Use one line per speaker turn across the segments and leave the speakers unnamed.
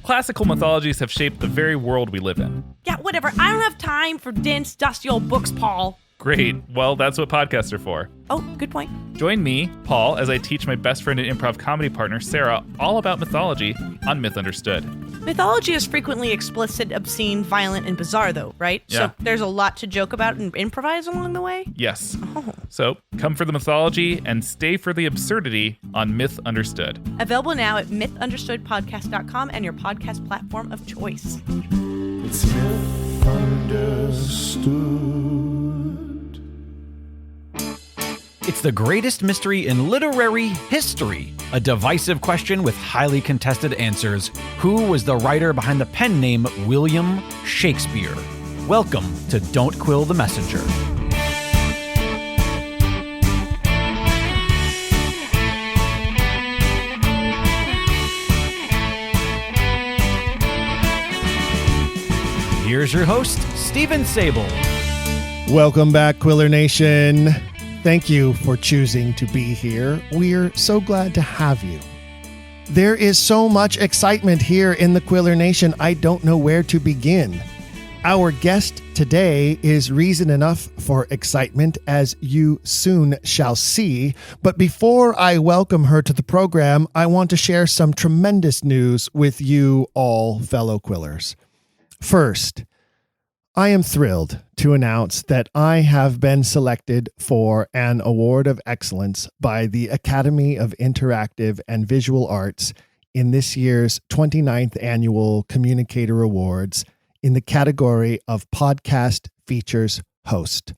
Classical mythologies have shaped the very world we live in.
Yeah, whatever. I don't have time for dense, dusty old books, Paul.
Great. Well, that's what podcasts are for.
Oh, good point.
Join me, Paul, as I teach my best friend and improv comedy partner, Sara, all about mythology on Myth Understood.
Mythology is frequently explicit, obscene, violent, and bizarre, though, right?
Yeah.
So there's a lot to joke about and improvise along the way?
Yes.
Oh.
So come for the mythology and stay for the absurdity on Myth Understood.
Available now at mythunderstoodpodcast.com and your podcast platform of choice.
It's Myth Understood.
It's the greatest mystery in literary history. A divisive question with highly contested answers. Who was the writer behind the pen name William Shakespeare? Welcome to Don't Quill the Messenger. Here's your host, Stephen Sable.
Welcome back, Quiller Nation. Thank you for choosing to be here. We're so glad to have you. There is so much excitement here in the Quiller Nation, I don't know where to begin. Our guest today is reason enough for excitement, as you soon shall see. But before I welcome her to the program, I want to share some tremendous news with you all, fellow Quillers. First, I am thrilled to announce that I have been selected for an Award of Excellence by the Academy of Interactive and Visual Arts in this year's 29th Annual Communicator Awards in the category of Podcast Features Host.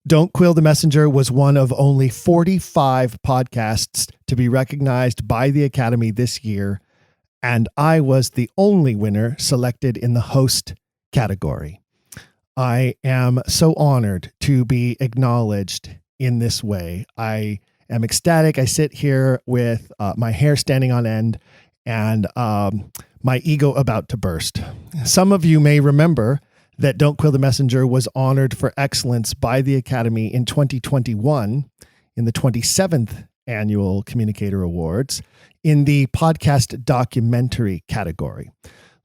Don't Quill the Messenger was one of only 45 podcasts to be recognized by the Academy this year, and I was the only winner selected in the host category. I am so honored to be acknowledged in this way. I am ecstatic. I sit here with my hair standing on end and my ego about to burst. Some of you may remember that Don't Quill the Messenger was honored for excellence by the Academy in 2021 in the 27th Annual Communicator Awards in the podcast documentary category.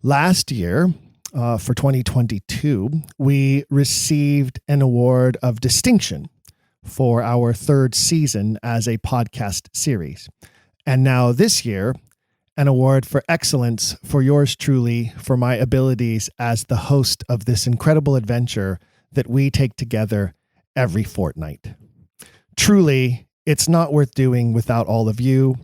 Last year, for 2022, we received an award of distinction for our third season as a podcast series. And now this year, an award for excellence for yours truly, for my abilities as the host of this incredible adventure that we take together every fortnight. Truly, it's not worth doing without all of you.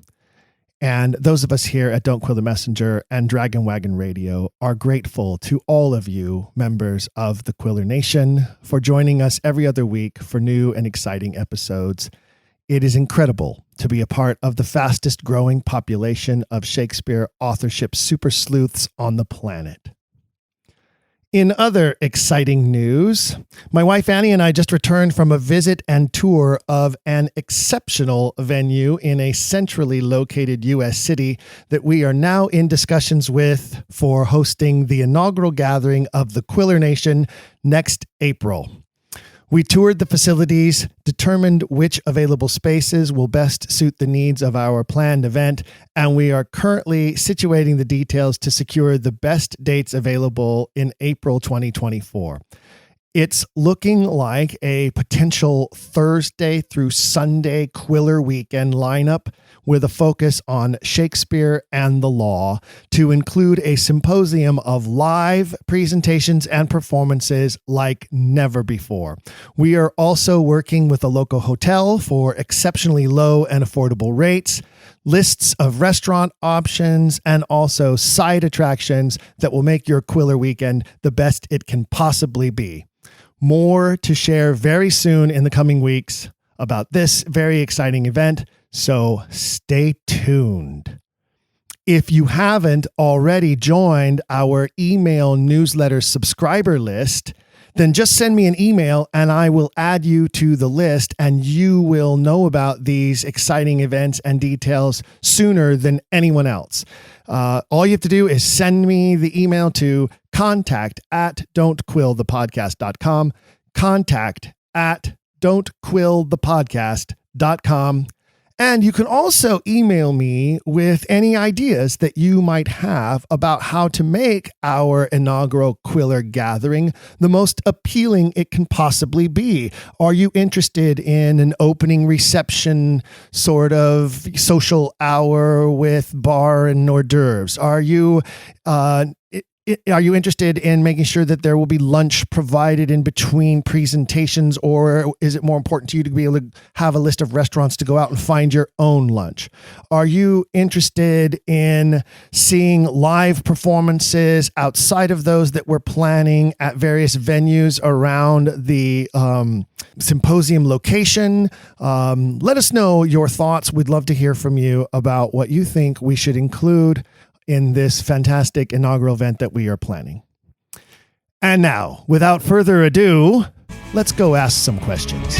And those of us here at Don't Quill the Messenger and Dragon Wagon Radio are grateful to all of you, members of the Quiller Nation, for joining us every other week for new and exciting episodes. It is incredible to be a part of the fastest growing population of Shakespeare authorship super sleuths on the planet. In other exciting news, my wife Annie and I just returned from a visit and tour of an exceptional venue in a centrally located U.S. city that we are now in discussions with for hosting the inaugural gathering of the Quiller Nation next April. We toured the facilities, determined which available spaces will best suit the needs of our planned event, and we are currently situating the details to secure the best dates available in April 2024. It's looking like a potential Thursday through Sunday Quiller weekend lineup with a focus on Shakespeare and the law, to include a symposium of live presentations and performances like never before. We are also working with a local hotel for exceptionally low and affordable rates, lists of restaurant options, and also side attractions that will make your Quiller weekend the best it can possibly be. More to share very soon in the coming weeks about this very exciting event, so stay tuned. If you haven't already joined our email newsletter subscriber list, then just send me an email and I will add you to the list, and you will know about these exciting events and details sooner than anyone else. All you have to do is send me the email to contact@don'tquillthepodcast.com, contact@don'tquillthepodcast.com, And you can also email me with any ideas that you might have about how to make our inaugural Quiller gathering the most appealing it can possibly be. Are you interested in an opening reception sort of social hour with bar and hors d'oeuvres? Are you interested in making sure that there will be lunch provided in between presentations, or is it more important to you to be able to have a list of restaurants to go out and find your own lunch? Are you interested in seeing live performances outside of those that we're planning at various venues around the symposium location? Let us know your thoughts. We'd love to hear from you about what you think we should include in this fantastic inaugural event that we are planning. And now, without further ado, let's go ask some questions.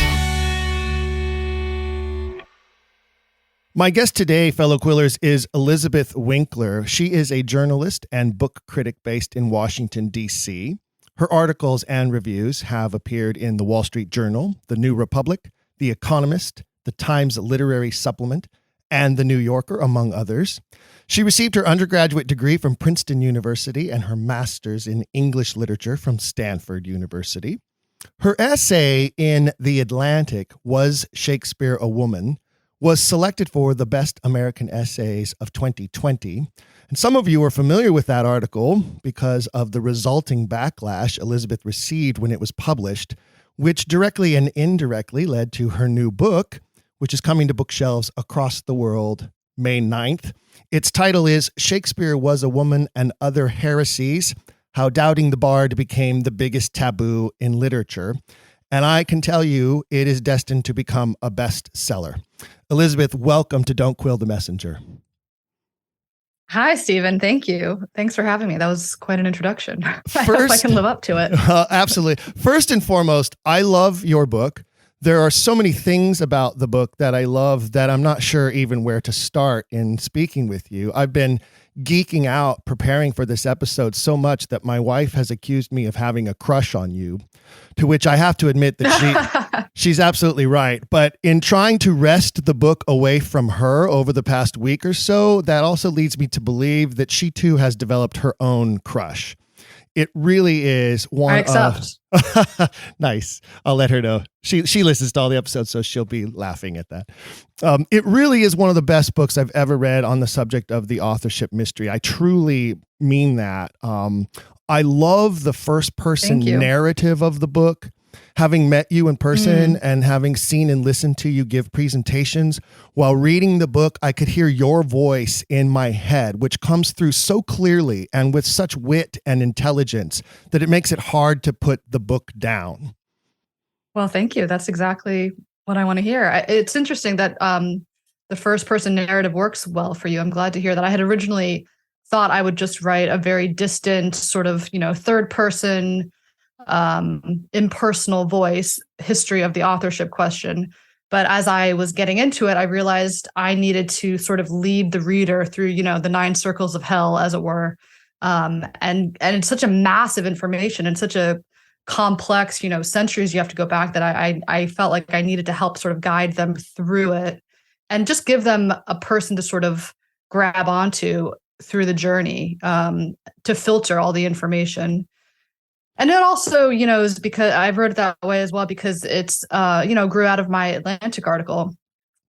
My guest today, fellow Quillers, is Elizabeth Winkler. She is a journalist and book critic based in Washington, D.C. Her articles and reviews have appeared in the Wall Street Journal, the New Republic, The Economist, the Times Literary Supplement, and the New Yorker, among others. She received her undergraduate degree from Princeton University and her master's in English literature from Stanford University. Her essay in The Atlantic, Was Shakespeare a Woman?, was selected for the Best American Essays of 2020. And some of you are familiar with that article because of the resulting backlash Elizabeth received when it was published, which directly and indirectly led to her new book, which is coming to bookshelves across the world May 9th. Its title is Shakespeare Was a Woman and Other Heresies, How Doubting the Bard Became the Biggest Taboo in Literature. And I can tell you it is destined to become a bestseller. Elizabeth, welcome to Don't Quill the Messenger.
Hi, Stephen. Thank you. Thanks for having me. That was quite an introduction. I hope I can live up to it.
Absolutely. First and foremost, I love your book. There are so many things about the book that I love that I'm not sure even where to start in speaking with you. I've been geeking out preparing for this episode so much that my wife has accused me of having a crush on you, to which I have to admit that she's absolutely right. But in trying to wrest the book away from her over the past week or so, that also leads me to believe that she too has developed her own crush. It really is one
I accept.
Nice. I'll let her know. She listens to all the episodes, so she'll be laughing at that. It really is one of the best books I've ever read on the subject of the authorship mystery. I truly mean that. I love the first person narrative of the book. Having met you in person and having seen and listened to you give presentations, while reading the book, I could hear your voice in my head, which comes through so clearly and with such wit and intelligence that it makes it hard to put the book down.
Well, thank you. That's exactly what I want to hear. It's interesting that the first person narrative works well for you. I'm glad to hear that. I had originally thought I would just write a very distant sort of, third person impersonal voice history of the authorship question. But as I was getting into it, I realized I needed to sort of lead the reader through, the 9 circles of hell, as it were. And it's such a massive information and such a complex, centuries you have to go back, that I felt like I needed to help sort of guide them through it and just give them a person to sort of grab onto through the journey, to filter all the information. And it also, is because I've wrote it that way as well, because it's, grew out of my Atlantic article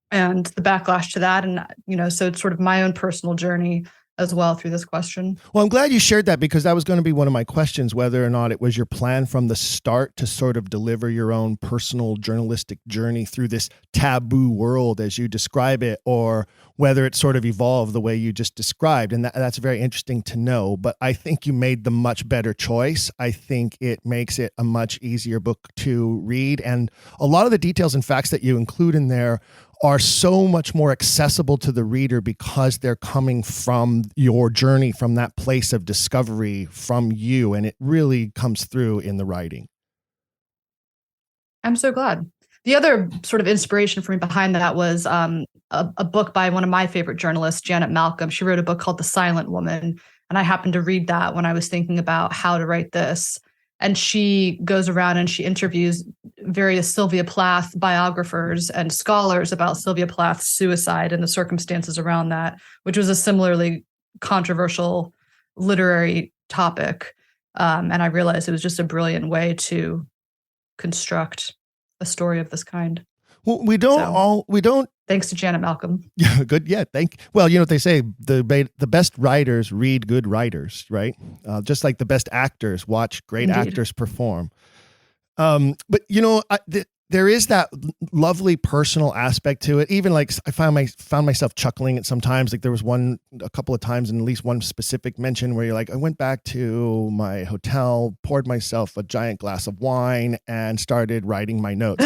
and the backlash to that. And, so it's sort of my own personal journey as well through this question.
Well, I'm glad you shared that, because that was going to be one of my questions, whether or not it was your plan from the start to sort of deliver your own personal journalistic journey through this taboo world as you describe it, or whether it sort of evolved the way you just described. And that's very interesting to know. But I think you made the much better choice. I think it makes it a much easier book to read. And a lot of the details and facts that you include in there are so much more accessible to the reader because they're coming from your journey, from that place of discovery from you. And it really comes through in the writing.
I'm so glad. The other sort of inspiration for me behind that was a book by one of my favorite journalists, Janet Malcolm. She wrote a book called The Silent Woman. And I happened to read that when I was thinking about how to write this. And she goes around and she interviews various Sylvia Plath biographers and scholars about Sylvia Plath's suicide and the circumstances around that, which was a similarly controversial literary topic. And I realized it was just a brilliant way to construct a story of this kind.
Well, we don't.
Thanks to Janet Malcolm.
Yeah, good. Yeah, well, you know what they say: the best writers read good writers, right? Just like the best actors watch great
Indeed.
actors perform. But you know, there is that lovely personal aspect to it. Even like I found myself chuckling at sometimes. Like there was a couple of times, and at least one specific mention where you're like, I went back to my hotel, poured myself a giant glass of wine, and started writing my notes.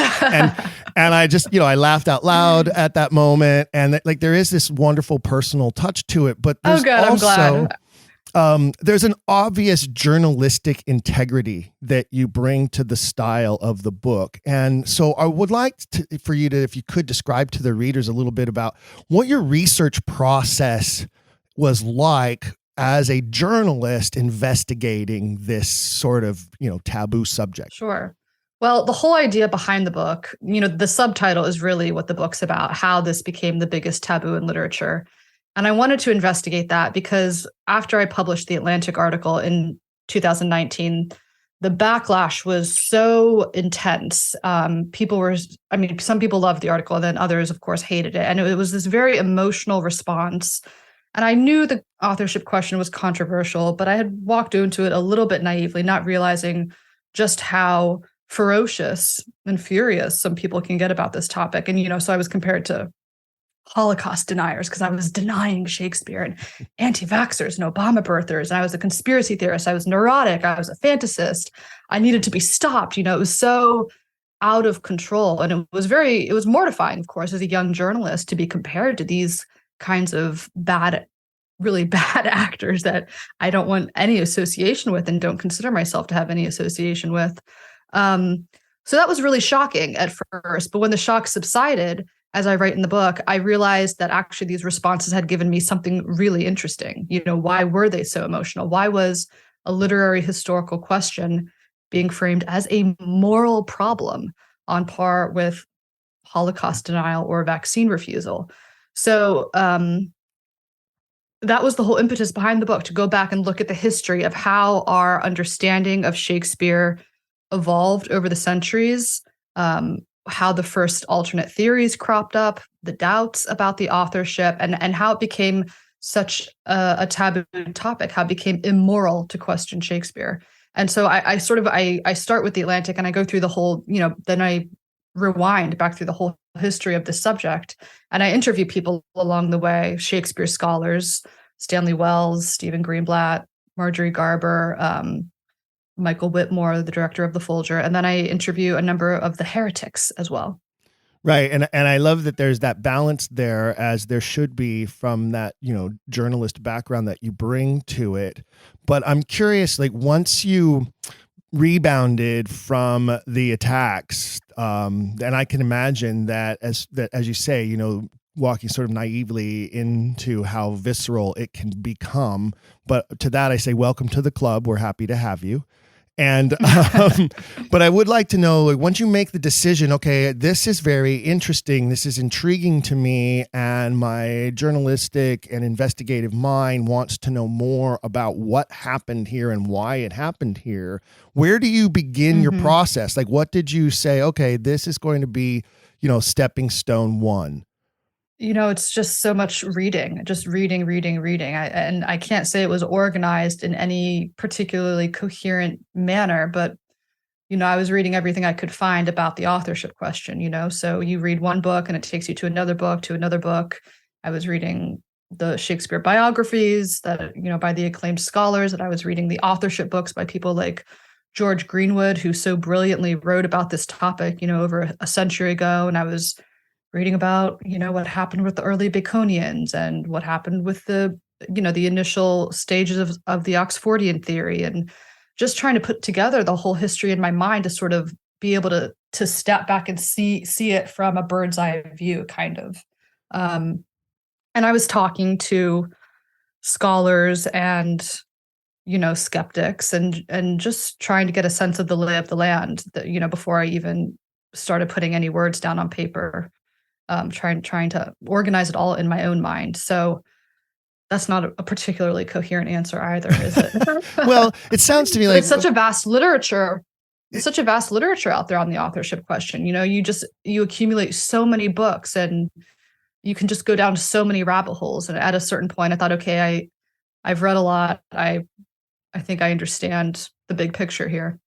And I just, you know, I laughed out loud at that moment. And like there is this wonderful personal touch to it. But there's
I'm glad.
There's an obvious journalistic integrity that you bring to the style of the book. And so I would like for you to, if you could describe to the readers a little bit about what your research process was like as a journalist investigating this sort of, you know, taboo subject.
Sure. Well, the whole idea behind the book, you know, the subtitle is really what the book's about, how this became the biggest taboo in literature. And I wanted to investigate that because after I published the Atlantic article in 2019, the backlash was so intense. Some people loved the article, and then others, of course, hated it. And it was this very emotional response. And I knew the authorship question was controversial, but I had walked into it a little bit naively, not realizing just how ferocious and furious some people can get about this topic. And, you know, so I was compared to Holocaust deniers because I was denying Shakespeare, and anti-vaxxers and Obama birthers. And I was a conspiracy theorist. I was neurotic. I was a fantasist. I needed to be stopped. You know, it was so out of control. And it was mortifying, of course, as a young journalist to be compared to these kinds of really bad actors that I don't want any association with and don't consider myself to have any association with. So that was really shocking at first. But when the shock subsided, as I write in the book, I realized that actually these responses had given me something really interesting. You know, why were they so emotional? Why was a literary historical question being framed as a moral problem on par with Holocaust denial or vaccine refusal? So that was the whole impetus behind the book, to go back and look at the history of how our understanding of Shakespeare evolved over the centuries, how the first alternate theories cropped up, the doubts about the authorship, and how it became such a taboo topic, how it became immoral to question Shakespeare. And so I start with the Atlantic and I go through the whole, you know, then I rewind back through the whole history of the subject. And I interview people along the way, Shakespeare scholars, Stanley Wells, Stephen Greenblatt, Marjorie Garber, Michael Whitmore, the director of the Folger. And then I interview a number of the heretics as well.
Right. And I love that there's that balance there, as there should be from that, you know, journalist background that you bring to it. But I'm curious, like once you rebounded from the attacks, and I can imagine that as you say, you know, walking sort of naively into how visceral it can become. But to that, I say, welcome to the club. We're happy to have you. And, but I would like to know, like, once you make the decision, okay, this is very interesting, this is intriguing to me, and my journalistic and investigative mind wants to know more about what happened here and why it happened here. Where do you begin your process? Like, what did you say? Okay, this is going to be, you know, stepping stone one.
You know, it's just so much reading, just reading. And I can't say it was organized in any particularly coherent manner, but, you know, I was reading everything I could find about the authorship question, you know, so you read one book and it takes you to another book. I was reading the Shakespeare biographies that, you know, by the acclaimed scholars, and I was reading the authorship books by people like George Greenwood, who so brilliantly wrote about this topic, you know, over a century ago. And I was reading about, you know, what happened with the early Baconians and what happened with the, you know, the initial stages of the Oxfordian theory, and just trying to put together the whole history in my mind to sort of be able to step back and see it from a bird's eye view, kind of. And I was talking to scholars and skeptics and just trying to get a sense of the lay of the land that, before I even started putting any words down on paper, trying to organize it all in my own mind. So that's not a particularly coherent answer either, is it?
Well, it sounds to me like
it's such a vast literature. It's such a vast literature out there on the authorship question. You accumulate so many books and you can just go down so many rabbit holes. And at a certain point, I thought, okay, I've read a lot. I think I understand the big picture here.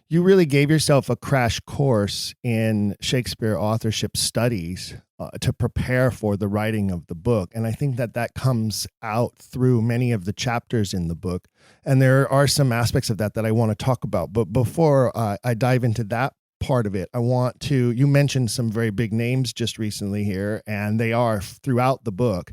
You really gave yourself a crash course in Shakespeare authorship studies to prepare for the writing of the book. And I think that comes out through many of the chapters in the book. And there are some aspects of that I want to talk about. But before I dive into that part of it, you mentioned some very big names just recently here, and they are throughout the book.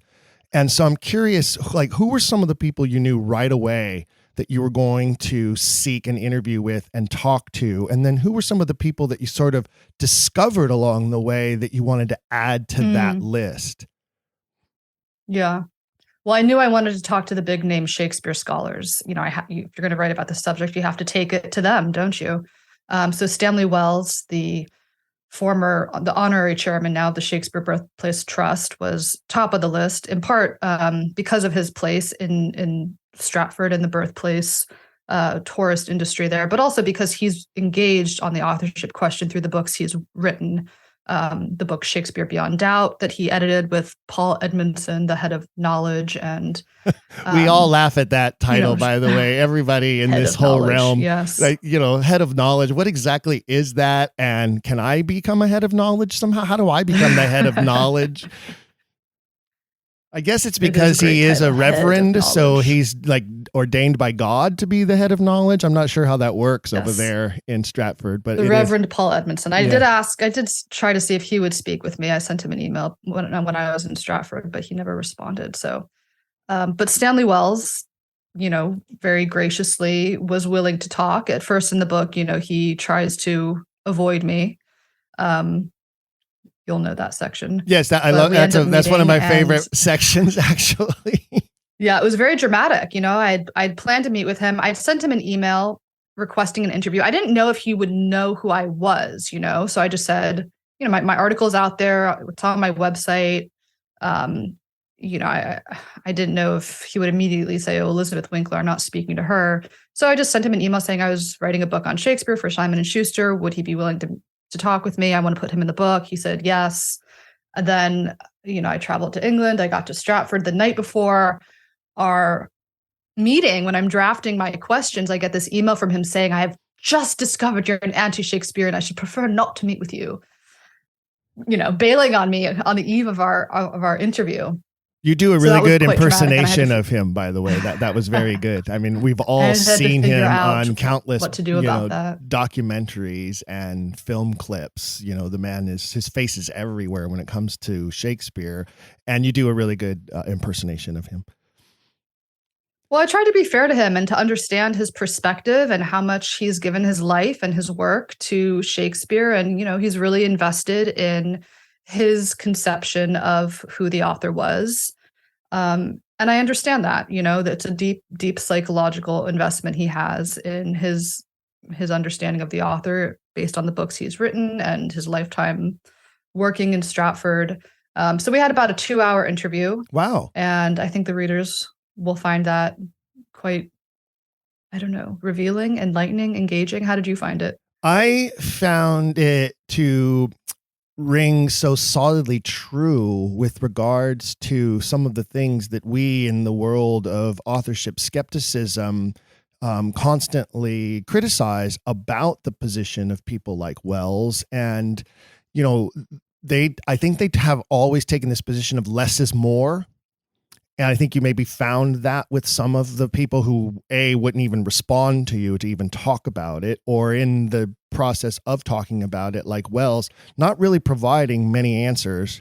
And so I'm curious, who were some of the people you knew right away that you were going to seek an interview with and talk to? And then who were some of the people that you sort of discovered along the way that you wanted to add to that list?
Yeah. Well, I knew I wanted to talk to the big name Shakespeare scholars. If you're going to write about the subject, you have to take it to them, don't you? So Stanley Wells, the honorary chairman now of the Shakespeare Birthplace Trust, was top of the list, in part because of his place in Stratford and the birthplace tourist industry there, but also because he's engaged on the authorship question through the books he's written. The book Shakespeare Beyond Doubt that he edited with Paul Edmondson, the head of knowledge. And
we all laugh at that title, by the way, everybody in this whole realm.
Yes.
Head of knowledge. What exactly is that? And can I become a head of knowledge somehow? How do I become the head of knowledge? I guess it's because he is a reverend, so he's ordained by God to be the head of knowledge. I'm not sure how that works over there in Stratford, but
the Reverend Paul Edmondson. I did try to see if he would speak with me. I sent him an email when I was in Stratford, but he never responded. So, but Stanley Wells, very graciously was willing to talk. At first in the book, he tries to avoid me. You'll know that section.
Yes, I love that. That's one of my favorite sections, actually.
Yeah, it was very dramatic. I'd planned to meet with him. I'd sent him an email requesting an interview. I didn't know if he would know who I was, so I just said, my article's out there. It's on my website. I didn't know if he would immediately say, "Oh, Elizabeth Winkler, I'm not speaking to her." So I just sent him an email saying I was writing a book on Shakespeare for Simon & Schuster. Would he be willing to talk with me? I want to put him in the book. He said yes. And then, I traveled to England. I got to Stratford the night before our meeting. When I'm drafting my questions, I get this email from him saying, "I have just discovered you're an anti-Shakespeare and I should prefer not to meet with you." Bailing on me on the eve of our interview.
You do a really good impersonation of him, by the way. That was very good. I mean, we've all seen him on countless documentaries and film clips. The man his face is everywhere when it comes to Shakespeare, and you do a really good impersonation of him.
Well, I tried to be fair to him and to understand his perspective and how much he's given his life and his work to Shakespeare. And, he's really invested in his conception of who the author was. And I understand that, that it's a deep, deep psychological investment he has in his understanding of the author based on the books he's written and his lifetime working in Stratford. So we had about a 2-hour interview.
Wow.
And I think the readers will find that quite, revealing, enlightening, engaging. How did you find it?
I found it to ring so solidly true with regards to some of the things that we in the world of authorship skepticism constantly criticize about the position of people like Wells. And, I think they have always taken this position of less is more. And I think you maybe found that with some of the people who, wouldn't even respond to you to even talk about it, or in the process of talking about it, like Wells, not really providing many answers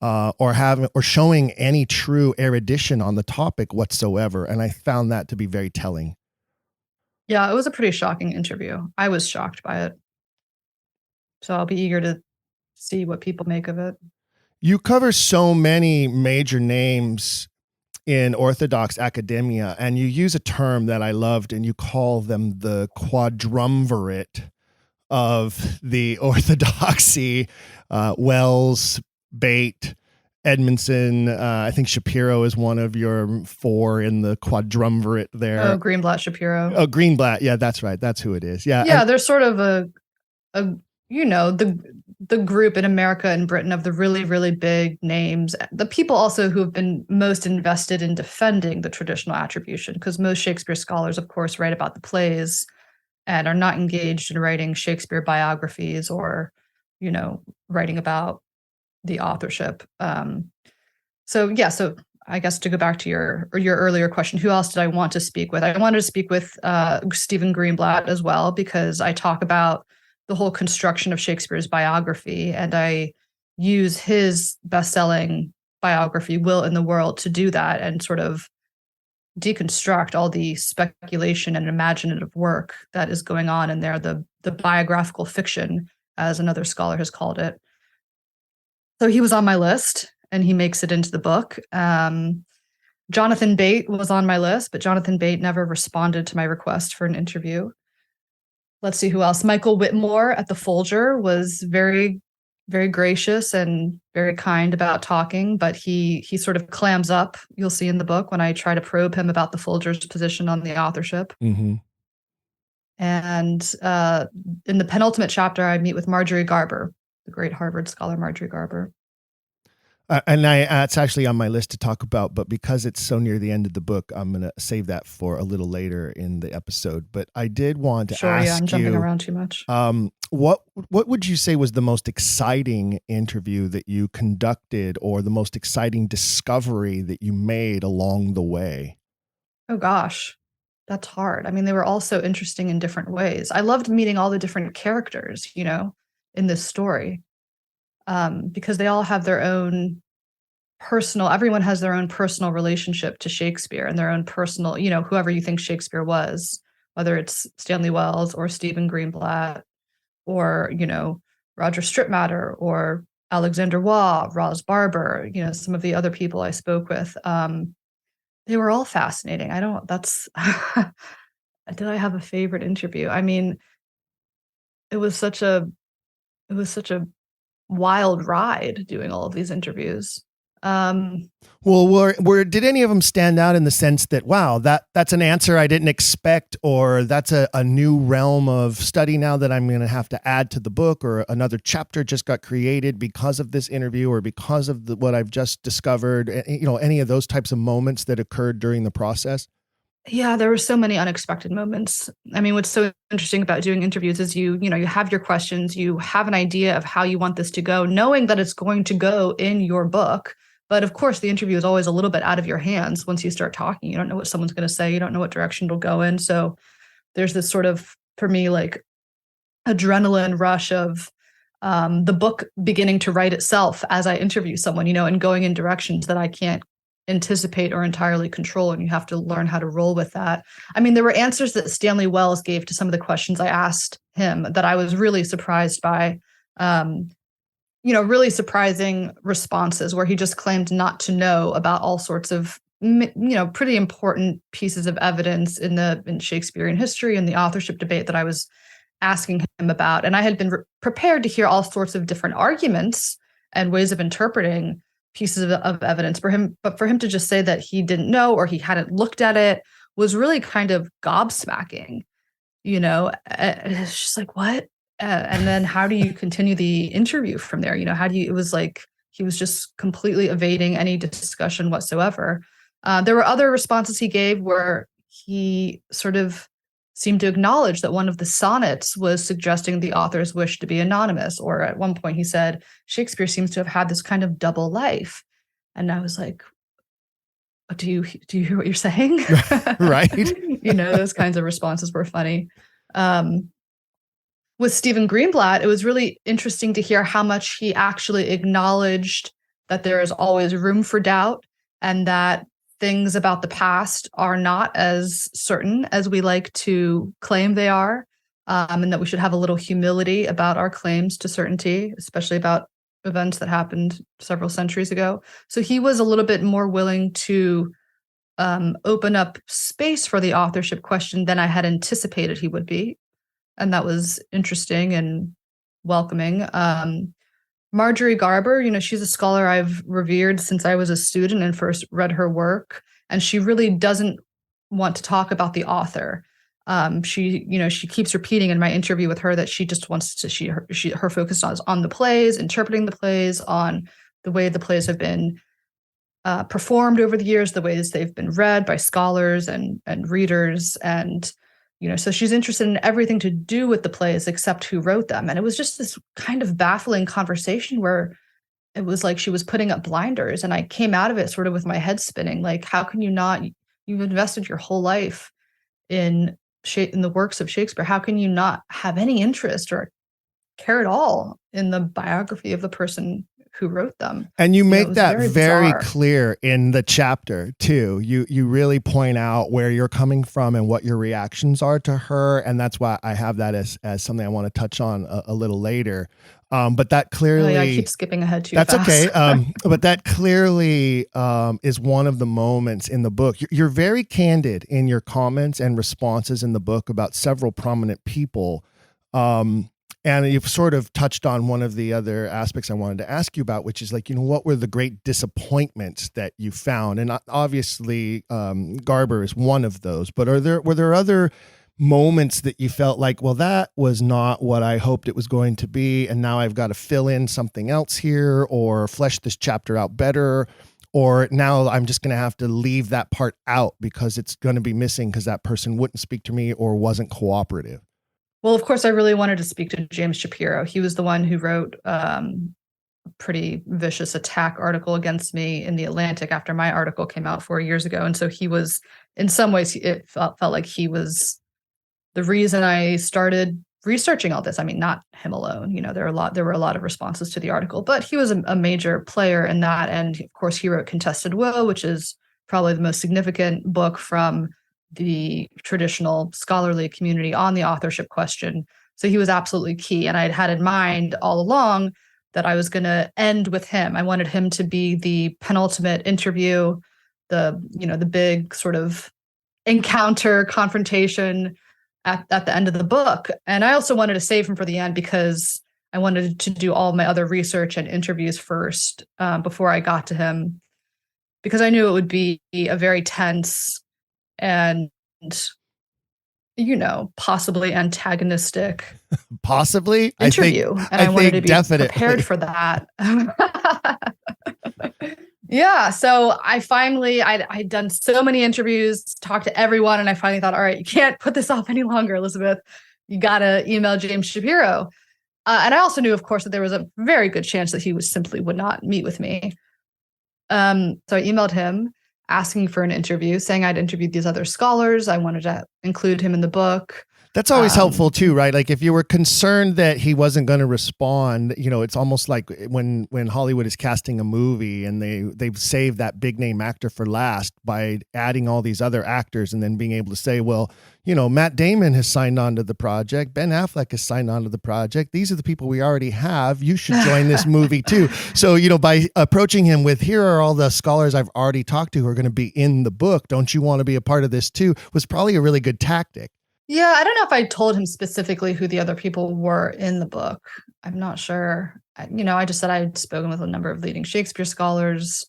or showing any true erudition on the topic whatsoever. And I found that to be very telling.
Yeah, it was a pretty shocking interview. I was shocked by it. So I'll be eager to see what people make of it.
You cover so many major names in Orthodox academia, and you use a term that I loved, and you call them the quadrumvirate of the Orthodoxy. Wells, Bate, Edmondson. I think Shapiro is one of your 4 in the quadrumvirate there.
Oh, Greenblatt, Shapiro.
Oh, Greenblatt. Yeah, that's right. That's who it is. Yeah.
Yeah, they're sort of a the group in America and Britain of the really, really big names. The people also who have been most invested in defending the traditional attribution, because most Shakespeare scholars, of course, write about the plays and are not engaged in writing Shakespeare biographies or, writing about the authorship. So I guess to go back to your earlier question, who else did I want to speak with? I wanted to speak with Stephen Greenblatt as well, because I talk about the whole construction of Shakespeare's biography, and I use his best-selling biography, Will in the World, to do that and sort of deconstruct all the speculation and imaginative work that is going on in there, the biographical fiction, as another scholar has called it. So he was on my list, and he makes it into the book. Jonathan Bate was on my list, but Jonathan Bate never responded to my request for an interview. Let's see who else. Michael Whitmore at the Folger was very, very gracious and very kind about talking, but he sort of clams up, you'll see in the book, when I try to probe him about the Folger's position on the authorship.
Mm-hmm.
And in the penultimate chapter, I meet with Marjorie Garber, the great Harvard scholar Marjorie Garber.
And it's actually on my list to talk about, but because it's so near the end of the book, I'm going to save that for a little later in the episode. But I did want to ask you...
I'm jumping around too much.
What would you say was the most exciting interview that you conducted, or the most exciting discovery that you made along the way?
Oh, gosh. That's hard. I mean, they were all so interesting in different ways. I loved meeting all the different characters, in this story. Because they all have their own everyone has their own personal relationship to Shakespeare and their own personal, whoever you think Shakespeare was, whether it's Stanley Wells or Stephen Greenblatt or, Roger Strittmatter or Alexander Waugh, Roz Barber, some of the other people I spoke with. They were all fascinating. Did I have a favorite interview? I mean, it was such a wild ride doing all of these interviews.
Well, did any of them stand out in the sense that, wow, that's an answer I didn't expect, or that's a new realm of study now that I'm going to have to add to the book, or another chapter just got created because of this interview or because of what I've just discovered, any of those types of moments that occurred during the process?
Yeah, there were so many unexpected moments. I mean, what's so interesting about doing interviews is you have your questions, you have an idea of how you want this to go, knowing that it's going to go in your book. But of course, the interview is always a little bit out of your hands once you start talking. You don't know what someone's going to say. You don't know what direction it'll go in. So there's this sort of, for me, like adrenaline rush of the book beginning to write itself as I interview someone, and going in directions that I can't anticipate or entirely control, and you have to learn how to roll with that. I mean, there were answers that Stanley Wells gave to some of the questions I asked him that I was really surprised by. Really surprising responses where he just claimed not to know about all sorts of pretty important pieces of evidence in Shakespearean history and the authorship debate that I was asking him about. And I had been prepared to hear all sorts of different arguments and ways of interpreting pieces of evidence for him, but for him to just say that he didn't know or he hadn't looked at it was really kind of gobsmacking. It's just like, what? And then how do you continue the interview from there? It was like he was just completely evading any discussion whatsoever. There were other responses he gave where he sort of seemed to acknowledge that one of the sonnets was suggesting the author's wish to be anonymous. Or at one point he said, Shakespeare seems to have had this kind of double life. And I was like, do you hear what you're saying?
Right.
Those kinds of responses were funny. With Stephen Greenblatt, it was really interesting to hear how much he actually acknowledged that there is always room for doubt and that things about the past are not as certain as we like to claim they are, and that we should have a little humility about our claims to certainty, especially about events that happened several centuries ago. So he was a little bit more willing to open up space for the authorship question than I had anticipated he would be. And that was interesting and welcoming. Marjorie Garber, she's a scholar I've revered since I was a student and first read her work. And she really doesn't want to talk about the author. She keeps repeating in my interview with her that she just wants to, her focus is on the plays, interpreting the plays, on the way the plays have been performed over the years, the ways they've been read by scholars and readers. And, so she's interested in everything to do with the plays except who wrote them. And it was just this kind of baffling conversation where it was like she was putting up blinders. And I came out of it sort of with my head spinning, like, how can you not, you've invested your whole life in the works of Shakespeare. How can you not have any interest or care at all in the biography of the person who wrote them?
And you make that very
bizarre.
clear in the chapter too. You really point out where you're coming from and what your reactions are to her. And that's why I have that as something I want to touch on a little later. But that clearly,
I keep skipping ahead too
that's
fast.
okay. But that clearly is one of the moments in the book. You're very candid in your comments and responses in the book about several prominent people. And you've sort of touched on one of the other aspects I wanted to ask you about, which is like, what were the great disappointments that you found? And obviously, Garber is one of those. But were there other moments that you felt like, well, that was not what I hoped it was going to be, and now I've got to fill in something else here, or flesh this chapter out better, or now I'm just going to have to leave that part out because it's going to be missing because that person wouldn't speak to me or wasn't cooperative?
Well, of course, I really wanted to speak to James Shapiro. He was the one who wrote a pretty vicious attack article against me in The Atlantic after my article came out 4 years ago. And so he was, in some ways, it felt like he was the reason I started researching all this. I mean, not him alone. There were a lot of responses to the article, but he was a major player in that. And of course, he wrote Contested Will, which is probably the most significant book from the traditional scholarly community on the authorship question. So he was absolutely key. And I'd had in mind all along that I was going to end with him. I wanted him to be the penultimate interview, the big sort of encounter, confrontation at the end of the book. And I also wanted to save him for the end because I wanted to do all my other research and interviews first before I got to him, because I knew it would be a very tense and possibly antagonistic
possibly
interview. I wanted to be
definitely
prepared for that. Yeah. So I'd done so many interviews, talked to everyone, and I finally thought, all right, you can't put this off any longer, Elizabeth. You got to email James Shapiro. And I also knew, of course, that there was a very good chance that he simply would not meet with me. So I emailed him asking for an interview, saying I'd interviewed these other scholars. I wanted to include him in the book.
That's always helpful too, right? Like if you were concerned that he wasn't going to respond, it's almost like when Hollywood is casting a movie and they've saved that big name actor for last by adding all these other actors and then being able to say, well, Matt Damon has signed on to the project. Ben Affleck has signed on to the project. These are the people we already have. You should join this movie too. So, by approaching him with, here are all the scholars I've already talked to who are going to be in the book. Don't you want to be a part of this too? Was probably a really good tactic.
Yeah, I don't know if I told him specifically who the other people were in the book. I'm not sure. I just said I'd spoken with a number of leading Shakespeare scholars.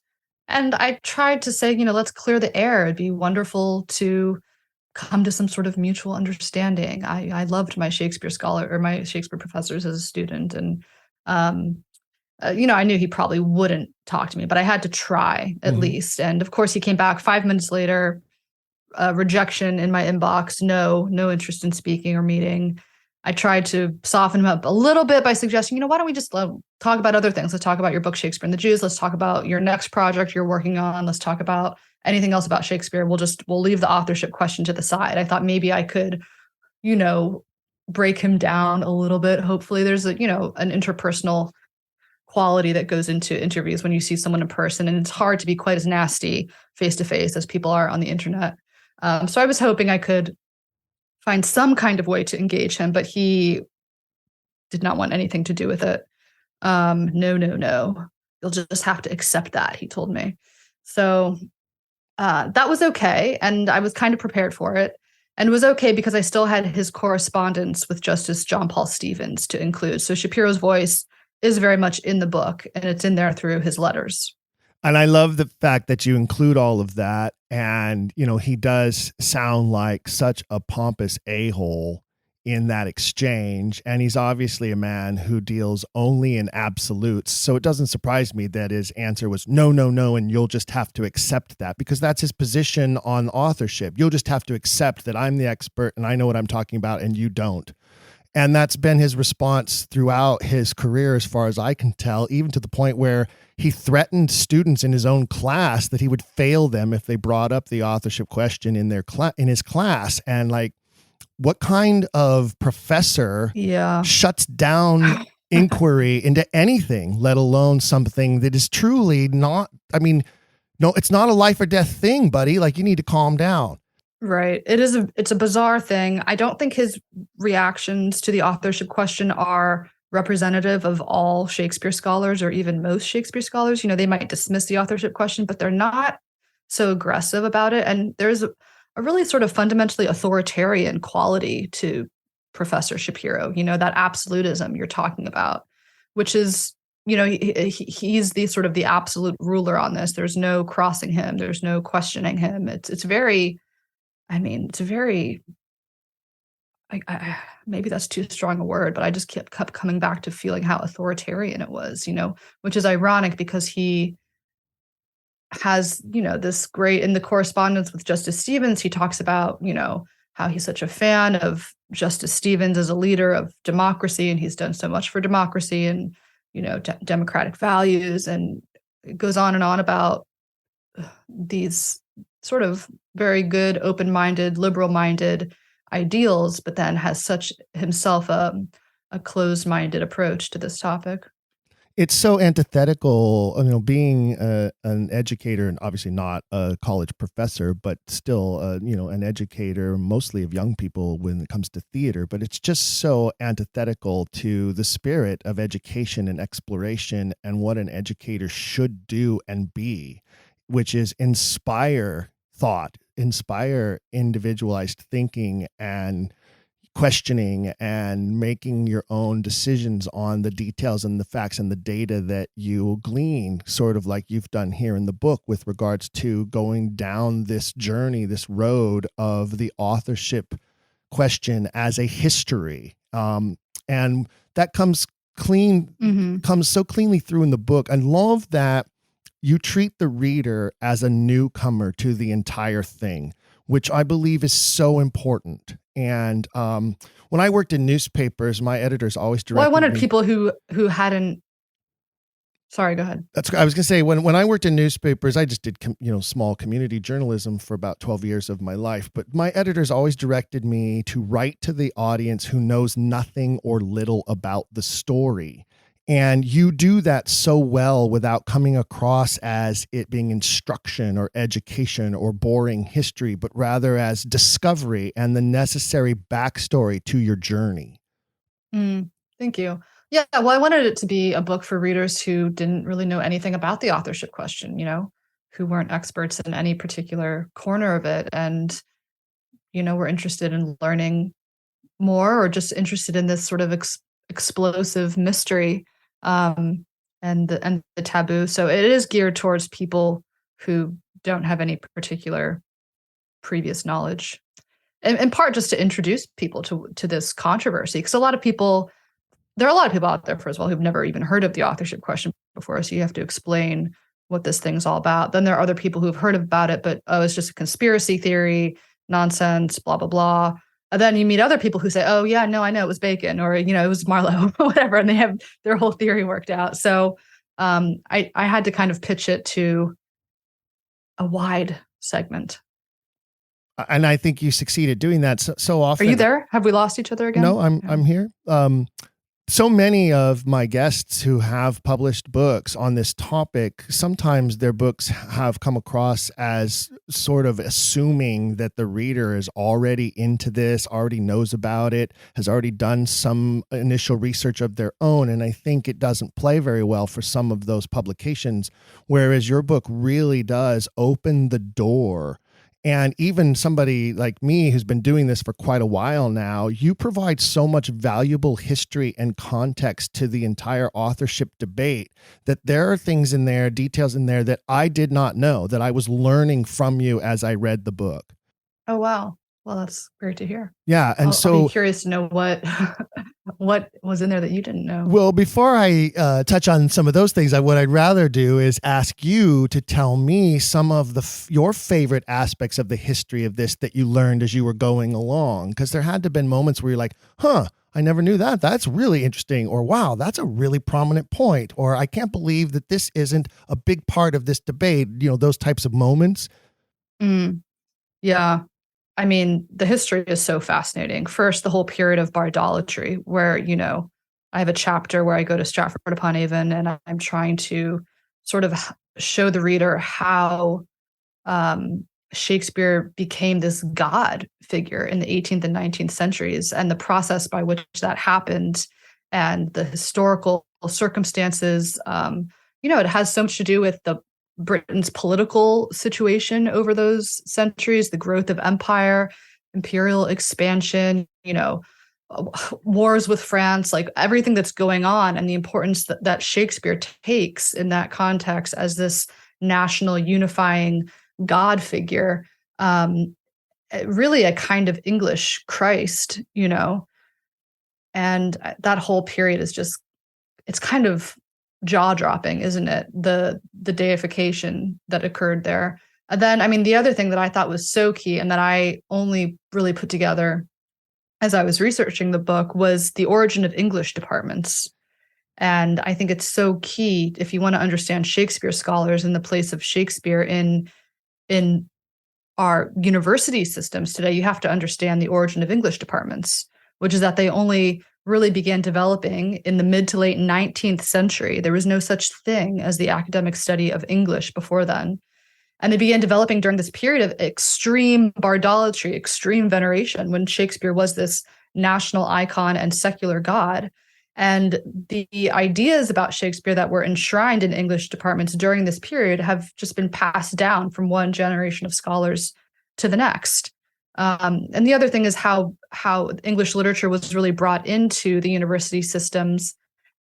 And I tried to say, let's clear the air. It'd be wonderful to come to some sort of mutual understanding. I loved my Shakespeare my Shakespeare professors as a student. And, I knew he probably wouldn't talk to me, but I had to try at least. And of course, he came back 5 minutes later. Rejection in my inbox, no interest in speaking or meeting. I tried to soften him up a little bit by suggesting, why don't we just talk about other things? Let's talk about your book, Shakespeare and the Jews. Let's talk about your next project you're working on. Let's talk about anything else about Shakespeare. We'll leave the authorship question to the side. I thought maybe I could, break him down a little bit. Hopefully there's an interpersonal quality that goes into interviews when you see someone in person, and it's hard to be quite as nasty face to face as people are on the internet. So I was hoping I could find some kind of way to engage him, but he did not want anything to do with it. No. You'll just have to accept that, he told me. So that was okay. And I was kind of prepared for it. And it was okay because I still had his correspondence with Justice John Paul Stevens to include. So Shapiro's voice is very much in the book, and it's in there through his letters.
And I love the fact that you include all of that. And, he does sound like such a pompous a-hole in that exchange. And he's obviously a man who deals only in absolutes. So it doesn't surprise me that his answer was no, no, no. And you'll just have to accept that, because that's his position on authorship. You'll just have to accept that I'm the expert and I know what I'm talking about and you don't. And that's been his response throughout his career, as far as I can tell, even to the point where he threatened students in his own class that he would fail them if they brought up the authorship question in his class. And like, what kind of professor shuts down inquiry into anything, let alone something that is truly not, no, it's not a life or death thing, buddy. Like, you need to calm down.
Right. It's a bizarre thing. I don't think his reactions to the authorship question are representative of all Shakespeare scholars, or even most Shakespeare scholars. They might dismiss the authorship question, but they're not so aggressive about it. And there's a really sort of fundamentally authoritarian quality to Professor Shapiro, that absolutism you're talking about, which is, he's the sort of the absolute ruler on this. There's no crossing him. There's no questioning him. It's very, maybe that's too strong a word, but I just kept coming back to feeling how authoritarian it was, which is ironic because he has, this great, in the correspondence with Justice Stevens, he talks about, how he's such a fan of Justice Stevens as a leader of democracy, and he's done so much for democracy and, democratic values. And it goes on and on about these sort of very good, open-minded, liberal-minded ideals, but then has such himself a closed-minded approach to this topic.
It's so antithetical, being an educator, and obviously not a college professor, but still, an educator, mostly of young people when it comes to theater. But it's just so antithetical to the spirit of education and exploration and what an educator should do and be, which is inspire thought, inspire individualized thinking and questioning and making your own decisions on the details and the facts and the data that you glean, sort of like you've done here in the book with regards to going down this journey, this road of the authorship question as a history. And that comes so cleanly through in the book. I love that you treat the reader as a newcomer to the entire thing, which I believe is so important. And when I worked in newspapers, my editors always directed
I wanted people who hadn't. Sorry, go ahead.
I was going to say, when I worked in newspapers, I just did small community journalism for about 12 years of my life. But my editors always directed me to write to the audience who knows nothing or little about the story. And you do that so well without coming across as it being instruction or education or boring history, but rather as discovery and the necessary backstory to your journey.
Thank you. Yeah, well, I wanted it to be a book for readers who didn't really know anything about the authorship question, who weren't experts in any particular corner of it, and, were interested in learning more, or just interested in this sort of explosive mystery. And the taboo. So it is geared towards people who don't have any particular previous knowledge, in part just to introduce people to this controversy. Because there are a lot of people out there, first of all, who've never even heard of the authorship question before. So you have to explain what this thing's all about. Then there are other people who've heard about it, but it's just a conspiracy theory, nonsense, blah, blah, blah. And then you meet other people who say, oh, yeah, no, I know it was Bacon, or, it was Marlowe, or whatever. And they have their whole theory worked out. So I had to kind of pitch it to a wide segment.
And I think you succeeded doing that so often.
Are you there? Have we lost each other again?
No, I'm here. So many of my guests who have published books on this topic, sometimes their books have come across as sort of assuming that the reader is already into this, already knows about it, has already done some initial research of their own. And I think it doesn't play very well for some of those publications, whereas your book really does open the door. And even somebody like me who's been doing this for quite a while now, you provide so much valuable history and context to the entire authorship debate that there are things in there, details in there that I did not know, that I was learning from you as I read the book.
Oh, wow. Well, that's great to hear.
Yeah. And
I'll be curious to know what what was in there that you didn't know.
Well, before I touch on some of those things, what I'd rather do is ask you to tell me some of your favorite aspects of the history of this that you learned as you were going along. Because there had to have been moments where you're like, I never knew that. That's really interesting. Or, wow, that's a really prominent point. Or, I can't believe that this isn't a big part of this debate. You know, those types of moments.
Yeah. I mean, the history is so fascinating. First, the whole period of bardolatry, where, I have a chapter where I go to Stratford-upon-Avon and I'm trying to sort of show the reader how Shakespeare became this god figure in the 18th and 19th centuries and the process by which that happened and the historical circumstances. It has so much to do with Britain's political situation over those centuries, the growth of empire, imperial expansion, wars with France, like everything that's going on and the importance that Shakespeare takes in that context as this national unifying God figure, really a kind of English Christ, and that whole period is just, it's kind of jaw-dropping, isn't it? The deification that occurred there. And then, I mean, the other thing that I thought was so key and that I only really put together as I was researching the book was the origin of English departments. And I think it's so key if you want to understand Shakespeare scholars and the place of Shakespeare in our university systems today, you have to understand the origin of English departments, which is that they only really began developing in the mid to late 19th century. There was no such thing as the academic study of English before then. And they began developing during this period of extreme bardolatry, extreme veneration, when Shakespeare was this national icon and secular god. And the ideas about Shakespeare that were enshrined in English departments during this period have just been passed down from one generation of scholars to the next. And the other thing is how English literature was really brought into the university systems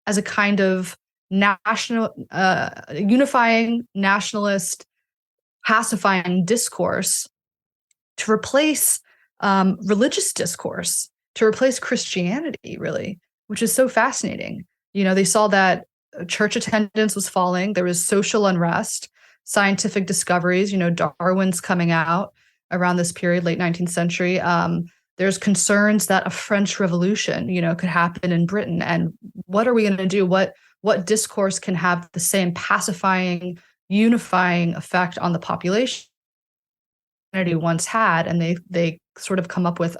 as a kind of national, unifying, nationalist, pacifying discourse to replace religious discourse, to replace Christianity, really, which is so fascinating. They saw that church attendance was falling. There was social unrest, scientific discoveries, Darwin's coming out around this period, late 19th century. There's concerns that a French Revolution, could happen in Britain. And what are we going to do? What discourse can have the same pacifying, unifying effect on the population once had? And they sort of come up with,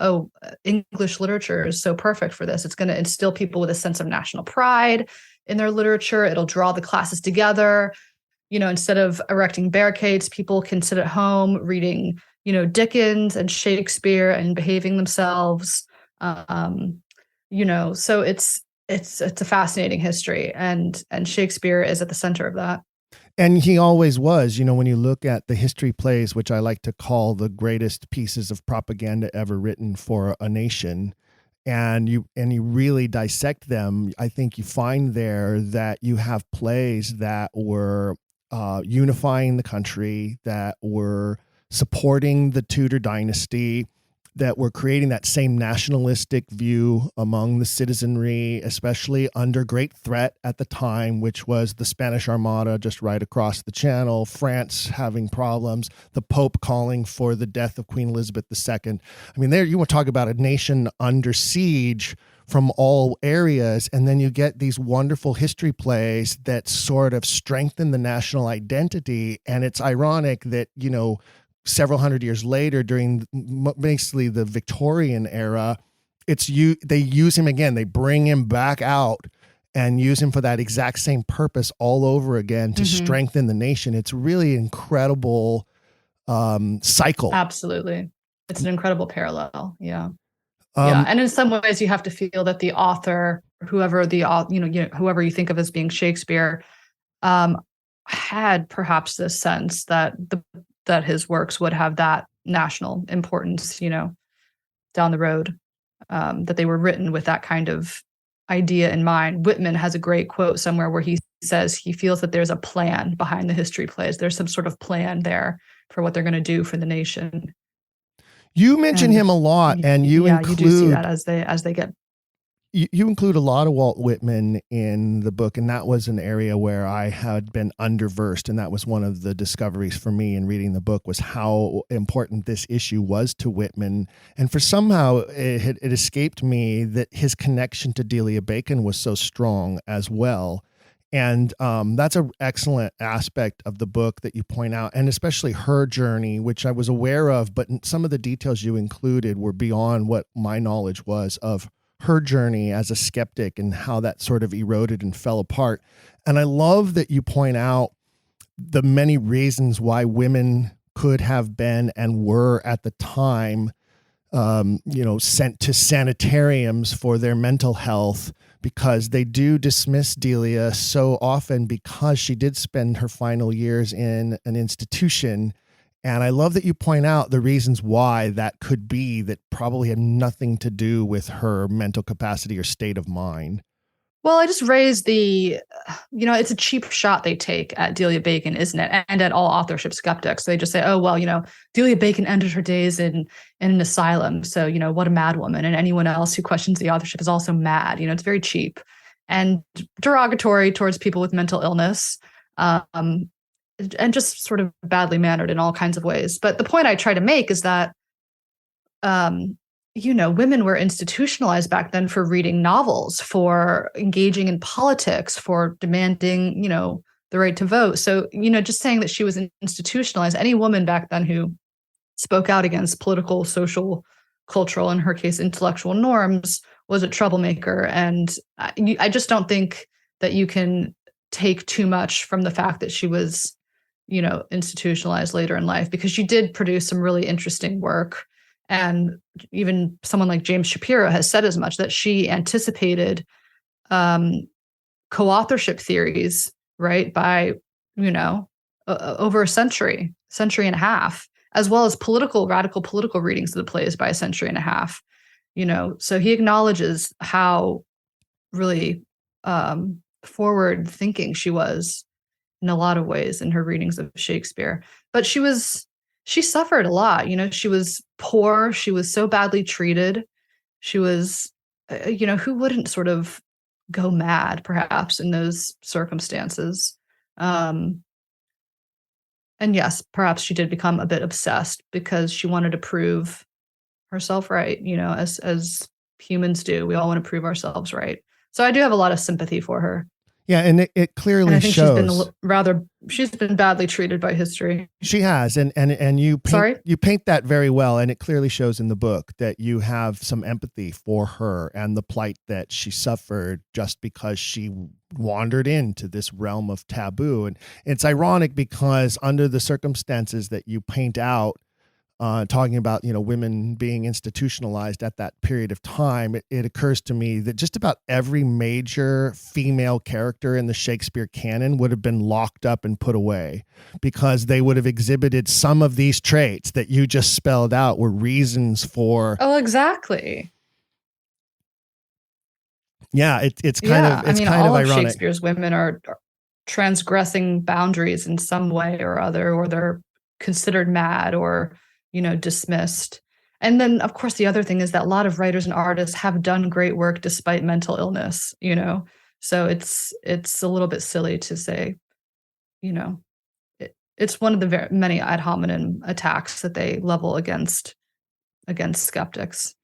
English literature is so perfect for this. It's going to instill people with a sense of national pride in their literature. It'll draw the classes together. Instead of erecting barricades, people can sit at home reading Dickens and Shakespeare and behaving themselves. So it's a fascinating history, and Shakespeare is at the center of that.
And he always was, when you look at the history plays, which I like to call the greatest pieces of propaganda ever written for a nation, and you really dissect them, I think you find there that you have plays that were unifying the country, that were supporting the Tudor dynasty, that were creating that same nationalistic view among the citizenry, especially under great threat at the time, which was the Spanish Armada just right across the channel, France having problems, the Pope calling for the death of Queen Elizabeth II. I mean, there you want to talk about a nation under siege from all areas, and then you get these wonderful history plays that sort of strengthen the national identity. And it's ironic that, several hundred years later, during basically the Victorian era, they use him again. They bring him back out and use him for that exact same purpose all over again to strengthen the nation. It's really incredible cycle.
Absolutely. It's an incredible parallel. Yeah. Yeah. And in some ways you have to feel that the author, whoever you think of as being Shakespeare, had perhaps this sense that that his works would have that national importance, down the road, that they were written with that kind of idea in mind. Whitman has a great quote somewhere where he says he feels that there's a plan behind the history plays. There's some sort of plan there for what they're going to do for the nation.
You mention him a lot, and you include,
you do see that as they get.
You include a lot of Walt Whitman in the book, and that was an area where I had been underversed, and that was one of the discoveries for me in reading the book, was how important this issue was to Whitman. And for somehow it escaped me that his connection to Delia Bacon was so strong as well. And that's an excellent aspect of the book that you point out, and especially her journey, which I was aware of, but some of the details you included were beyond what my knowledge was of her journey as a skeptic and how that sort of eroded and fell apart. And I love that you point out the many reasons why women could have been and were at the time, sent to sanitariums for their mental health, because they do dismiss Delia so often because she did spend her final years in an institution. And I love that you point out the reasons why that could be, that probably had nothing to do with her mental capacity or state of mind.
Well, I just raised it's a cheap shot they take at Delia Bacon, isn't it? And at all authorship skeptics. They just say, oh, well, Delia Bacon ended her days in an asylum. So, what a mad woman. And anyone else who questions the authorship is also mad. It's very cheap and derogatory towards people with mental illness, and just sort of badly mannered in all kinds of ways. But the point I try to make is that, women were institutionalized back then for reading novels, for engaging in politics, for demanding, the right to vote. So, just saying that she was institutionalized, any woman back then who spoke out against political, social, cultural, in her case, intellectual norms, was a troublemaker. And I just don't think that you can take too much from the fact that she was, institutionalized later in life, because she did produce some really interesting work. And even someone like James Shapiro has said as much, that she anticipated co-authorship theories, right, by, over a century and a half, as well as radical political readings of the plays by a century and a half. So he acknowledges how really forward thinking she was in a lot of ways in her readings of Shakespeare. But she suffered a lot. She was poor. She was so badly treated. She was, who wouldn't sort of go mad perhaps in those circumstances? And yes, perhaps she did become a bit obsessed because she wanted to prove herself right, as humans do. We all want to prove ourselves right. So I do have a lot of sympathy for her.
Yeah, and it clearly
and I think
shows.
She's been badly treated by history.
She has, and you paint that very well, and it clearly shows in the book that you have some empathy for her and the plight that she suffered just because she wandered into this realm of taboo. And it's ironic because under the circumstances that you paint out, talking about, women being institutionalized at that period of time, it occurs to me that just about every major female character in the Shakespeare canon would have been locked up and put away, because they would have exhibited some of these traits that you just spelled out were reasons for.
Oh, exactly.
Yeah, it's kind of
all of
ironic.
Shakespeare's women are transgressing boundaries in some way or other, or they're considered mad or dismissed. And then, of course, the other thing is that a lot of writers and artists have done great work despite mental illness, so it's a little bit silly to say, it's one of the many ad hominem attacks that they level against skeptics.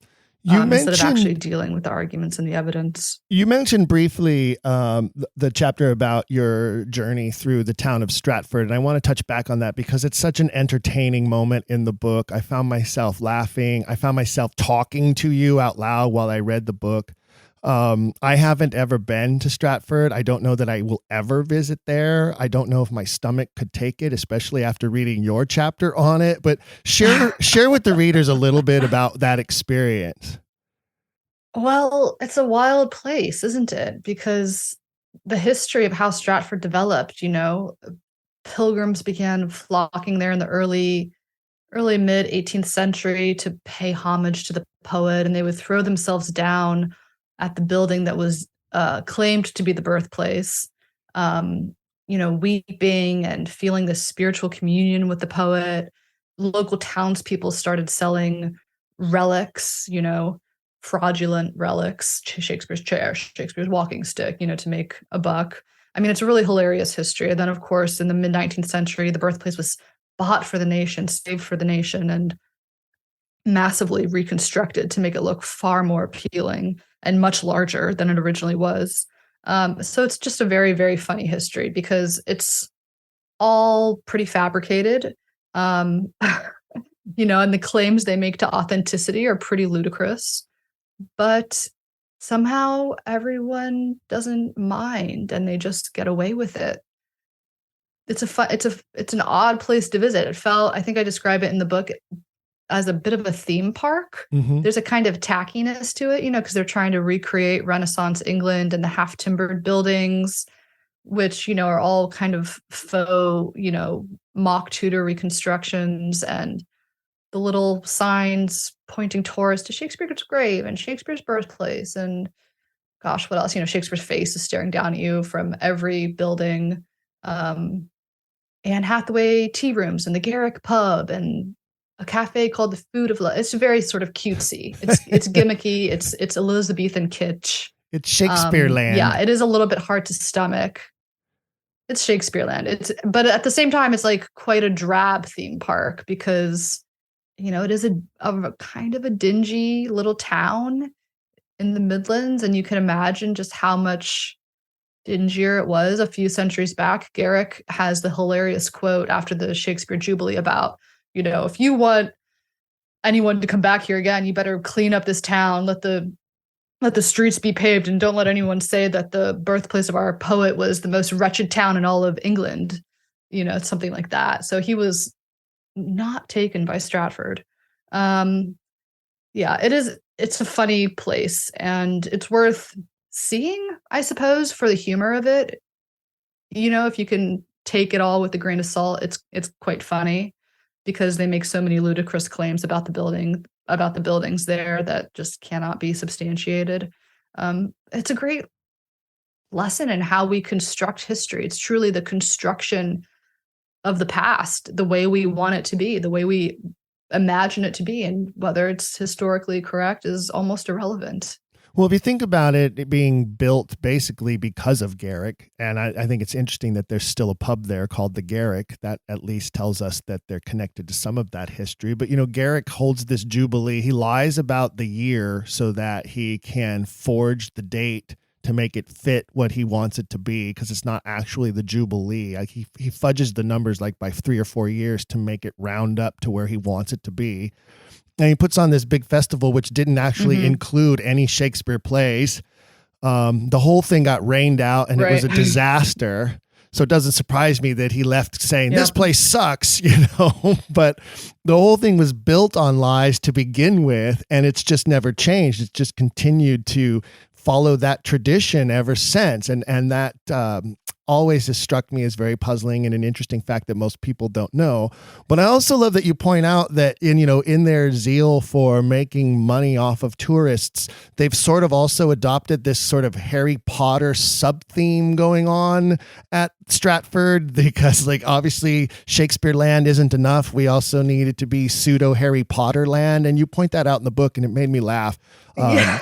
instead of actually dealing with the arguments and the evidence.
You mentioned briefly the chapter about your journey through the town of Stratford, and I want to touch back on that because it's such an entertaining moment in the book. I found myself laughing. I found myself talking to you out loud while I read the book. I haven't ever been to Stratford. I don't know that I will ever visit there. I don't know if my stomach could take it, especially after reading your chapter on it. But share with the readers a little bit about that experience.
Well, it's a wild place, isn't it? Because the history of how Stratford developed, pilgrims began flocking there in the early mid 18th century to pay homage to the poet, and they would throw themselves down at the building that was claimed to be the birthplace, weeping and feeling the spiritual communion with the poet. Local townspeople started selling relics, fraudulent relics, Shakespeare's chair, Shakespeare's walking stick, to make a buck. I mean, it's a really hilarious history. And then, of course, in the mid 19th century, the birthplace was bought for the nation, saved for the nation, and massively reconstructed to make it look far more appealing and much larger than it originally was. So it's just a very, very funny history because it's all pretty fabricated. And the claims they make to authenticity are pretty ludicrous, but somehow everyone doesn't mind and they just get away with it. It's an odd place to visit. I think I describe it in the book as a bit of a theme park.
Mm-hmm.
There's a kind of tackiness to it, because they're trying to recreate Renaissance England and the half-timbered buildings, which, are all kind of faux, mock Tudor reconstructions, and the little signs pointing towards to Shakespeare's grave and Shakespeare's birthplace. And gosh, what else? Shakespeare's face is staring down at you from every building. Anne Hathaway tea rooms and the Garrick pub and a cafe called the Food of Love. It's very sort of cutesy. It's gimmicky. It's Elizabethan kitsch.
It's Shakespeare land.
Yeah, it is a little bit hard to stomach. It's Shakespeare land. But at the same time, it's like quite a drab theme park because, it is a kind of a dingy little town in the Midlands, and you can imagine just how much dingier it was a few centuries back. Garrick has the hilarious quote after the Shakespeare Jubilee about, if you want anyone to come back here again, you better clean up this town, let the streets be paved, and don't let anyone say that the birthplace of our poet was the most wretched town in all of England, something like that. So he was not taken by Stratford. It's a funny place, and it's worth seeing, I suppose, for the humor of it. If you can take it all with a grain of salt, it's quite funny because they make so many ludicrous claims about the buildings there that just cannot be substantiated. It's a great lesson in how we construct history. It's truly the construction of the past, the way we want it to be, the way we imagine it to be, and whether it's historically correct is almost irrelevant.
Well, if you think about it being built basically because of Garrick, and I think it's interesting that there's still a pub there called the Garrick. That at least tells us that they're connected to some of that history. But, Garrick holds this jubilee. He lies about the year so that he can forge the date to make it fit what he wants it to be, because it's not actually the jubilee. Like he fudges the numbers like by 3 or 4 years to make it round up to where he wants it to be. And he puts on this big festival, which didn't actually include any Shakespeare plays. The whole thing got rained out, and it was a disaster. So it doesn't surprise me that he left saying, this place sucks, But the whole thing was built on lies to begin with, and it's just never changed. It's just continued to follow that tradition ever since. And that always has struck me as very puzzling and an interesting fact that most people don't know. But I also love that you point out that in their zeal for making money off of tourists, they've sort of also adopted this sort of Harry Potter sub-theme going on at Stratford, because obviously Shakespeare land isn't enough. We also need it to be pseudo Harry Potter land. And you point that out in the book, and it made me laugh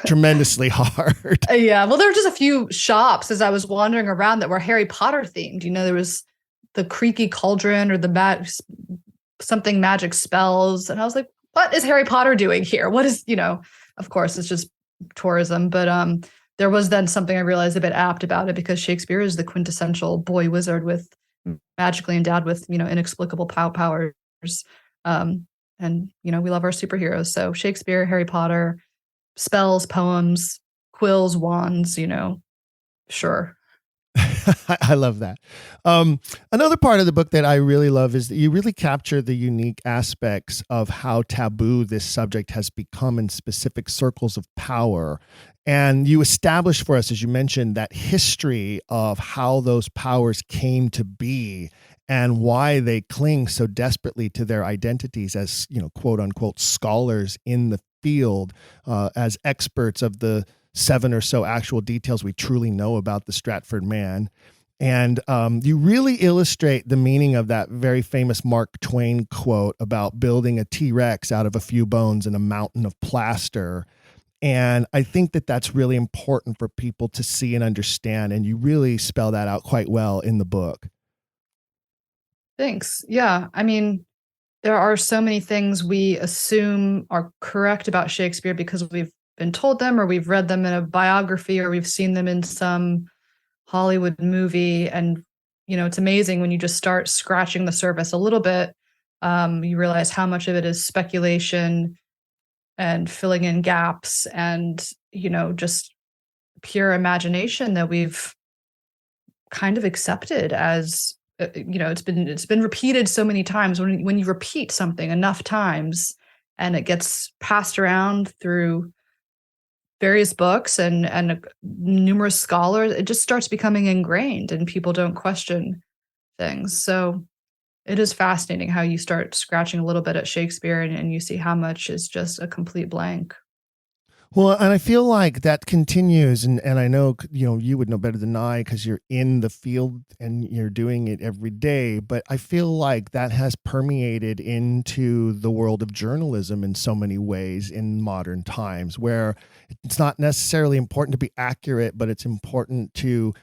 tremendously hard.
Yeah. Well, there were just a few shops as I was wandering around that were Harry Potter themed. There was the creaky cauldron or the something magic spells. And I was like, what is Harry Potter doing here? What is, of course, it's just tourism. But there was then something I realized a bit apt about it, because Shakespeare is the quintessential boy wizard with magically endowed with, inexplicable powers. And, we love our superheroes. So Shakespeare, Harry Potter, spells, poems, quills, wands, sure.
I love that. Another part of the book that I really love is that you really capture the unique aspects of how taboo this subject has become in specific circles of power. And you establish for us, as you mentioned, that history of how those powers came to be and why they cling so desperately to their identities as, quote unquote, scholars in the field, as experts of the 7 or so actual details we truly know about the Stratford man. And you really illustrate the meaning of that very famous Mark Twain quote about building a T-Rex out of a few bones and a mountain of plaster. And I think that that's really important for people to see and understand. And you really spell that out quite well in the book.
Thanks. Yeah. I mean, there are so many things we assume are correct about Shakespeare because we've been told them, or we've read them in a biography, or we've seen them in some Hollywood movie. And, it's amazing when you just start scratching the surface a little bit. You realize how much of it is speculation and filling in gaps and, just pure imagination that we've kind of accepted as, it's been repeated so many times. When you repeat something enough times and it gets passed around through various books and numerous scholars, it just starts becoming ingrained and people don't question things. So it is fascinating how you start scratching a little bit at Shakespeare and you see how much is just a complete blank.
Well, and I feel like that continues, and I know, you would know better than I because you're in the field and you're doing it every day, but I feel like that has permeated into the world of journalism in so many ways in modern times, where it's not necessarily important to be accurate, but it's important to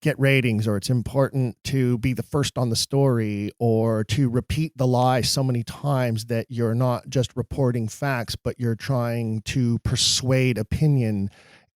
get ratings, or it's important to be the first on the story, or to repeat the lie so many times that you're not just reporting facts, but you're trying to persuade opinion.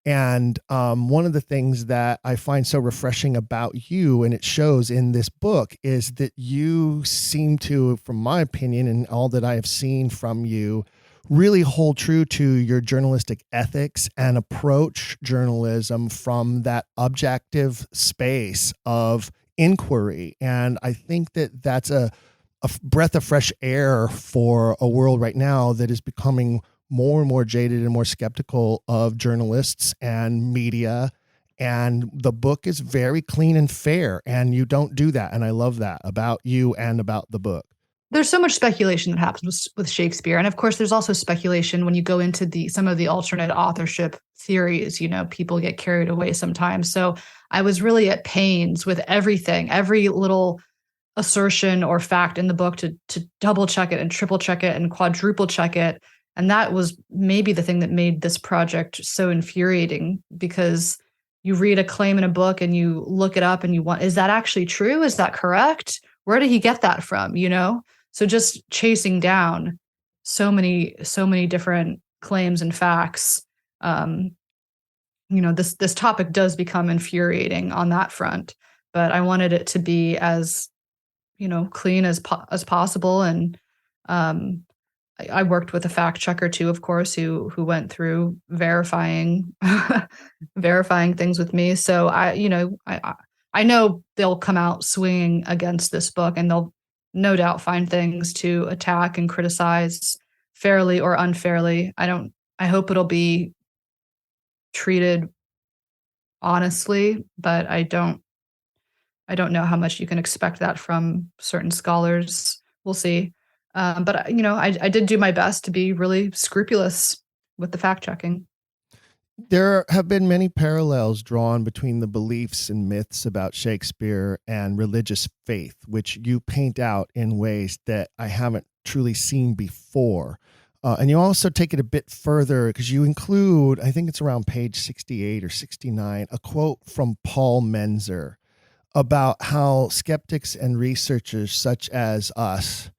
And one of the things that I find so refreshing about you, and it shows in this book, is that you seem to, from my opinion and all that I have seen from you, really hold true to your journalistic ethics and approach journalism from that objective space of inquiry. And I think that that's a breath of fresh air for a world right now that is becoming more and more jaded and more skeptical of journalists and media. And the book is very clean and fair, and you don't do that. And I love that about you and about the book.
There's so much speculation that happens with Shakespeare. And of course, there's also speculation when you go into some of the alternate authorship theories, people get carried away sometimes. So I was really at pains with everything, every little assertion or fact in the book to double check it and triple check it and quadruple check it. And that was maybe the thing that made this project so infuriating, because you read a claim in a book and you look it up and is that actually true? Is that correct? Where did he get that from? So just chasing down so many different claims and facts, this topic does become infuriating on that front. But I wanted it to be as, clean as possible. And I worked with a fact checker too, of course, who went through verifying things with me. So I know they'll come out swinging against this book, and they'll no doubt find things to attack and criticize fairly or unfairly. I hope it'll be treated honestly, but I don't know how much you can expect that from certain scholars. We'll see. But I did do my best to be really scrupulous with the fact checking.
There have been many parallels drawn between the beliefs and myths about Shakespeare and religious faith, which you paint out in ways that I haven't truly seen before. And you also take it a bit further, because you include, I think it's around page 68 or 69, a quote from Paul Menzer about how skeptics and researchers such as us,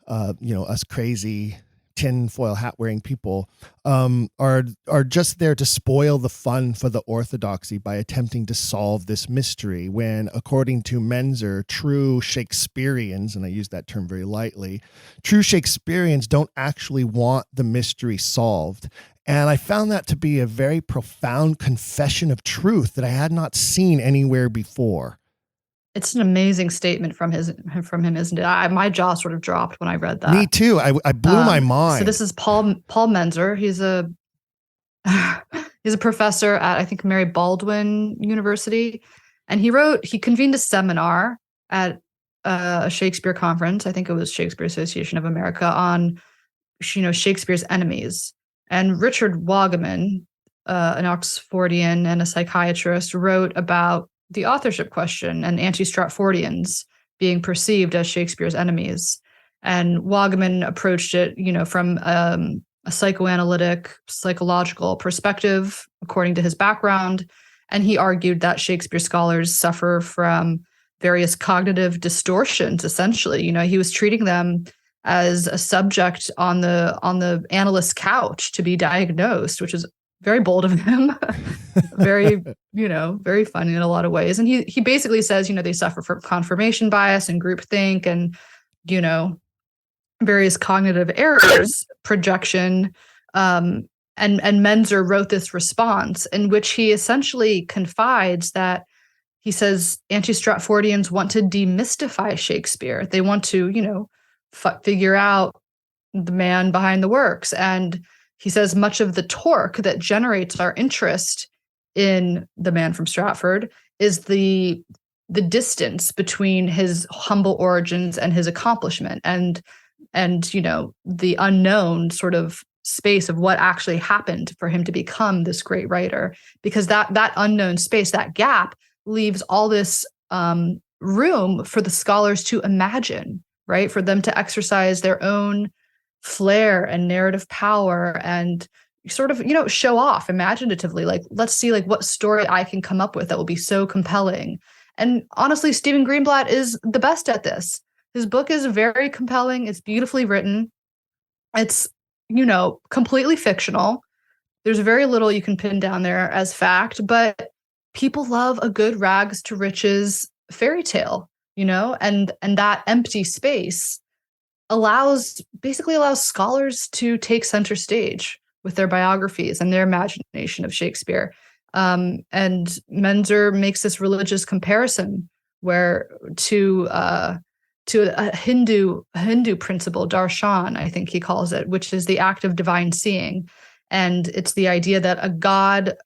us crazy tinfoil hat wearing people are just there to spoil the fun for the orthodoxy by attempting to solve this mystery, when, according to Menzer, true Shakespeareans, and I use that term very lightly, true Shakespeareans don't actually want the mystery solved. And I found that to be a very profound confession of truth that I had not seen anywhere before.
It's an amazing statement from him, isn't it? My jaw sort of dropped when I read that.
Me too. I blew my mind.
So this is Paul Menzer. He's a he's a professor at, I think, Mary Baldwin University, and he convened a seminar at a Shakespeare conference. I think it was Shakespeare Association of America, on Shakespeare's enemies. And Richard Wagaman, an Oxfordian and a psychiatrist, wrote about the authorship question and anti-Stratfordians being perceived as Shakespeare's enemies. And Wagaman approached it, from a psychoanalytic, psychological perspective, according to his background. And he argued that Shakespeare scholars suffer from various cognitive distortions, essentially. He was treating them as a subject on the analyst's couch to be diagnosed, which is very bold of him. Very, very funny in a lot of ways. And he basically says, they suffer from confirmation bias and groupthink and, various cognitive errors, projection. And Menzer wrote this response in which he essentially confides that he says anti-Stratfordians want to demystify Shakespeare. They want to, figure out the man behind the works. And he says much of the torque that generates our interest in the man from Stratford is the distance between his humble origins and his accomplishment, and the unknown sort of space of what actually happened for him to become this great writer, because that unknown space, that gap, leaves all this room for the scholars to imagine, right? For them to exercise their own flair and narrative power and sort of, show off imaginatively. Like, let's see what story I can come up with that will be so compelling. And honestly, Stephen Greenblatt is the best at this. His book is very compelling. It's beautifully written. It's, completely fictional. There's very little you can pin down there as fact, but people love a good rags to riches fairy tale, and that empty space basically allows scholars to take center stage with their biographies and their imagination of Shakespeare. And Menzer makes this religious comparison where to a Hindu principle, darshan, I think he calls it, which is the act of divine seeing. And it's the idea that a god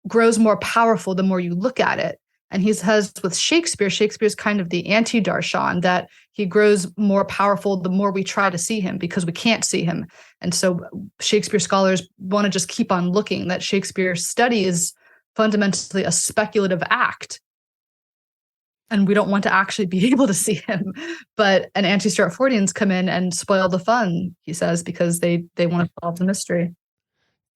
grows more powerful the more you look at it. And he says with Shakespeare's kind of the anti-darshan, that he grows more powerful the more we try to see him because we can't see him. And so Shakespeare scholars want to just keep on looking, that Shakespeare's study is fundamentally a speculative act. And we don't want to actually be able to see him. But anti-Stratfordians come in and spoil the fun, he says, because they want to solve the mystery.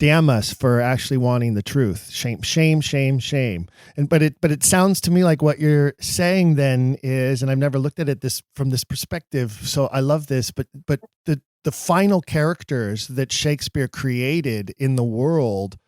Damn us for actually wanting the truth. Shame, shame, shame, shame. But it sounds to me like what you're saying then is, and I've never looked at it from this perspective, so I love this, but the final characters that Shakespeare created in the world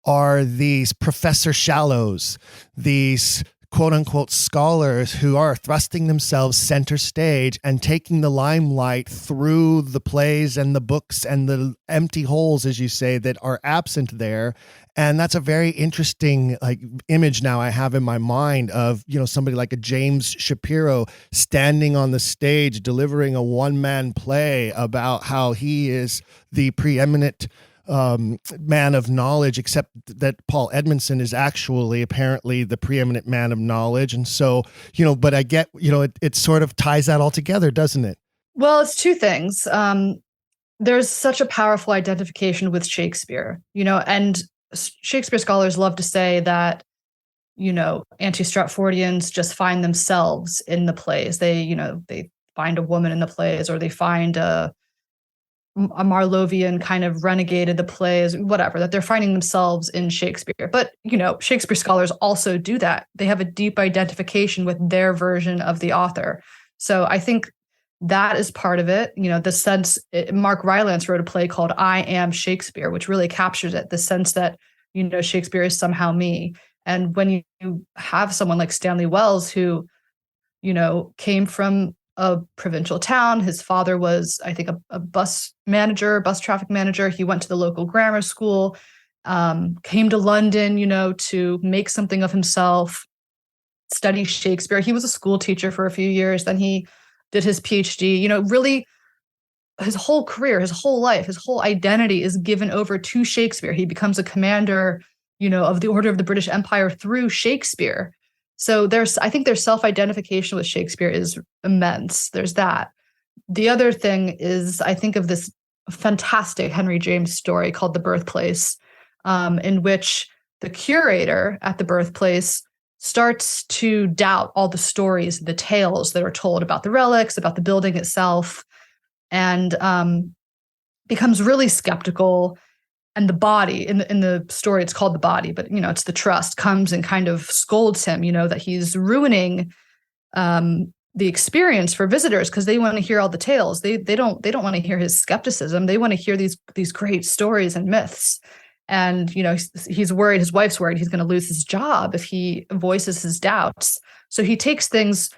are these Professor Shallows, these quote unquote scholars who are thrusting themselves center stage and taking the limelight through the plays and the books and the empty holes, as you say, that are absent there. And that's a very interesting image now I have in my mind of, somebody like a James Shapiro standing on the stage delivering a one-man play about how he is the preeminent man of knowledge, except that Paul Edmondson is actually apparently the preeminent man of knowledge. And so, but I get, it sort of ties that all together, doesn't it?
Well, it's two things. There's such a powerful identification with Shakespeare, and Shakespeare scholars love to say that, anti-Stratfordians just find themselves in the plays. They find a woman in the plays, or they find a Marlovian kind of renegade of the plays, whatever, that they're finding themselves in Shakespeare. But, Shakespeare scholars also do that. They have a deep identification with their version of the author. So I think that is part of it. The sense, Mark Rylance wrote a play called I Am Shakespeare, which really captures it, the sense that, Shakespeare is somehow me. And when you have someone like Stanley Wells, who, came from a provincial town, his father was, I think, a bus traffic manager. He went to the local grammar school, came to London, to make something of himself, study Shakespeare. He was a school teacher for a few years. Then he did his PhD, really his whole career, his whole life, his whole identity is given over to Shakespeare. He becomes a commander, of the Order of the British Empire through Shakespeare. So I think their self-identification with Shakespeare is immense. There's that. The other thing is, I think of this fantastic Henry James story called The Birthplace, in which the curator at the birthplace starts to doubt all the stories, the tales that are told about the relics, about the building itself, and becomes really skeptical. And the body, in the story, it's called The Body, but it's the trust, comes and kind of scolds him, that he's ruining the experience for visitors because they want to hear all the tales. They don't want to hear his skepticism. They want to hear these great stories and myths. And, he's worried, his wife's worried he's going to lose his job if he voices his doubts. So he takes things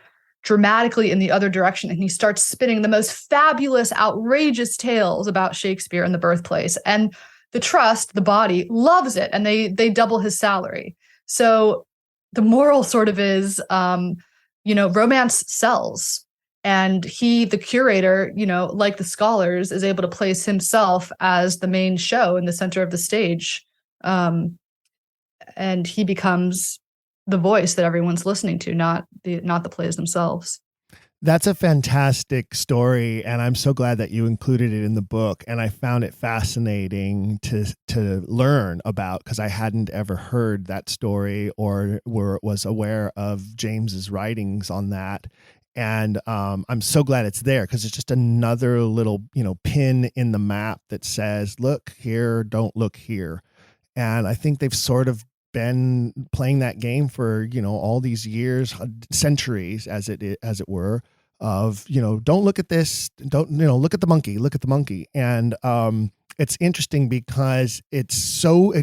dramatically in the other direction, and he starts spinning the most fabulous, outrageous tales about Shakespeare and the birthplace. And the trust, the body, loves it, and they double his salary. So the moral sort of is, romance sells. And the curator, like the scholars, is able to place himself as the main show in the center of the stage. And he becomes the voice that everyone's listening to, not the plays themselves.
That's a fantastic story, and I'm so glad that you included it in the book. And I found it fascinating to learn about, because I hadn't ever heard that story or was aware of James's writings on that. And I'm so glad it's there, because it's just another little, pin in the map that says, look here, don't look here. And I think they've sort of been playing that game for, all these years, centuries, as it were, of, don't look at this, don't, look at the monkey. And it's interesting because it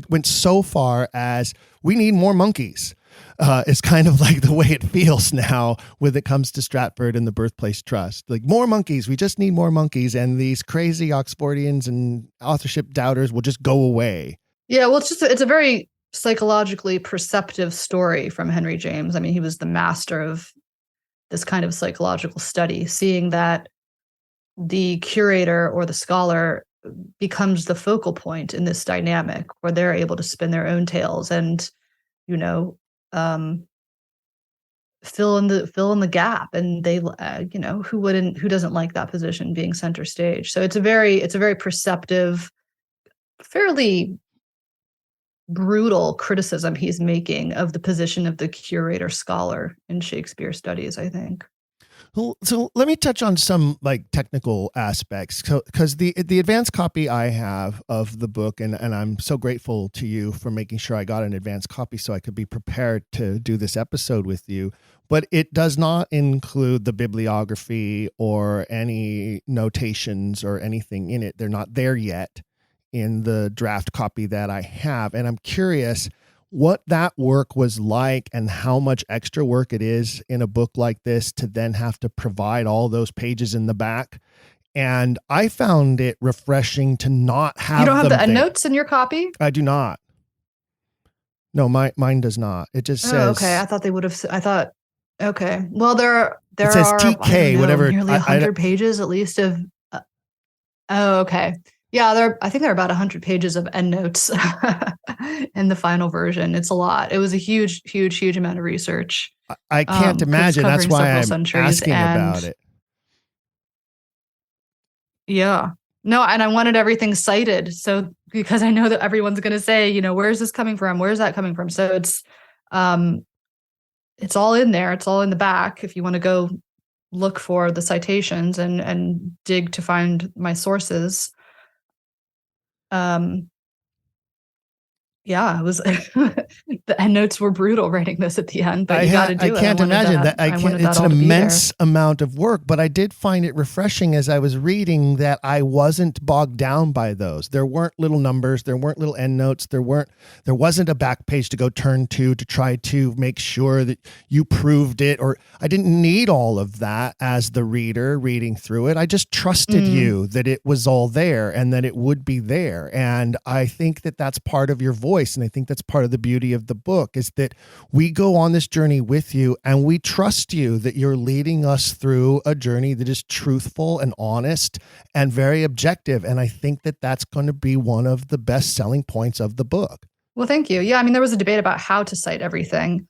went so far as we need more monkeys. It's kind of like the way it feels now when it comes to Stratford and the Birthplace Trust. Like, more monkeys. We just need more monkeys. And these crazy Oxfordians and authorship doubters will just go away.
Yeah, well, it's a very psychologically perceptive story from Henry James. I mean, he was the master of this kind of psychological study, seeing that the curator or the scholar becomes the focal point in this dynamic where they're able to spin their own tales and, fill in the gap. And they, who doesn't like that position, being center stage? So it's a very perceptive, fairly brutal criticism he's making of the position of the curator scholar in Shakespeare studies, I think.
Well, so let me touch on some technical aspects, because the advanced copy I have of the book, and I'm so grateful to you for making sure I got an advanced copy so I could be prepared to do this episode with you. But it does not include the bibliography or any notations or anything in it. They're not there yet in the draft copy that I have. And I'm curious what that work was like and how much extra work it is in a book like this to then have to provide all those pages in the back. And I found it refreshing to not have.
You don't have the endnotes in your copy?
I do not. No, mine does not. It just says.
Okay. I thought they would have. Okay. Well, there
it says
are
TK, whatever.
Nearly 100 pages at least of. Okay. Yeah, I think there are about 100 pages of endnotes in the final version. It's a lot. It was a huge amount of research.
I can't imagine. That's why I'm asking about it.
Yeah. No, and I wanted everything cited. So, because I know that everyone's going to say, where is this coming from? Where is that coming from? So it's all in there. It's all in the back. If you want to go look for the citations and dig to find my sources. yeah, it was the endnotes were brutal writing this at the end, but you got to do it.
I can't imagine that. It's an immense amount of work, but I did find it refreshing as I was reading that I wasn't bogged down by those. There weren't little numbers, there weren't little endnotes, there wasn't a back page to go turn to try to make sure that you proved it, or I didn't need all of that as the reader reading through it. I just trusted you that it was all there and that it would be there. And I think that that's part of your voice. And I think that's part of the beauty of the book is that we go on this journey with you and we trust you that you're leading us through a journey that is truthful and honest and very objective. And I think that that's going to be one of the best selling points of the book.
Well, thank you. Yeah, I mean, there was a debate about how to cite everything,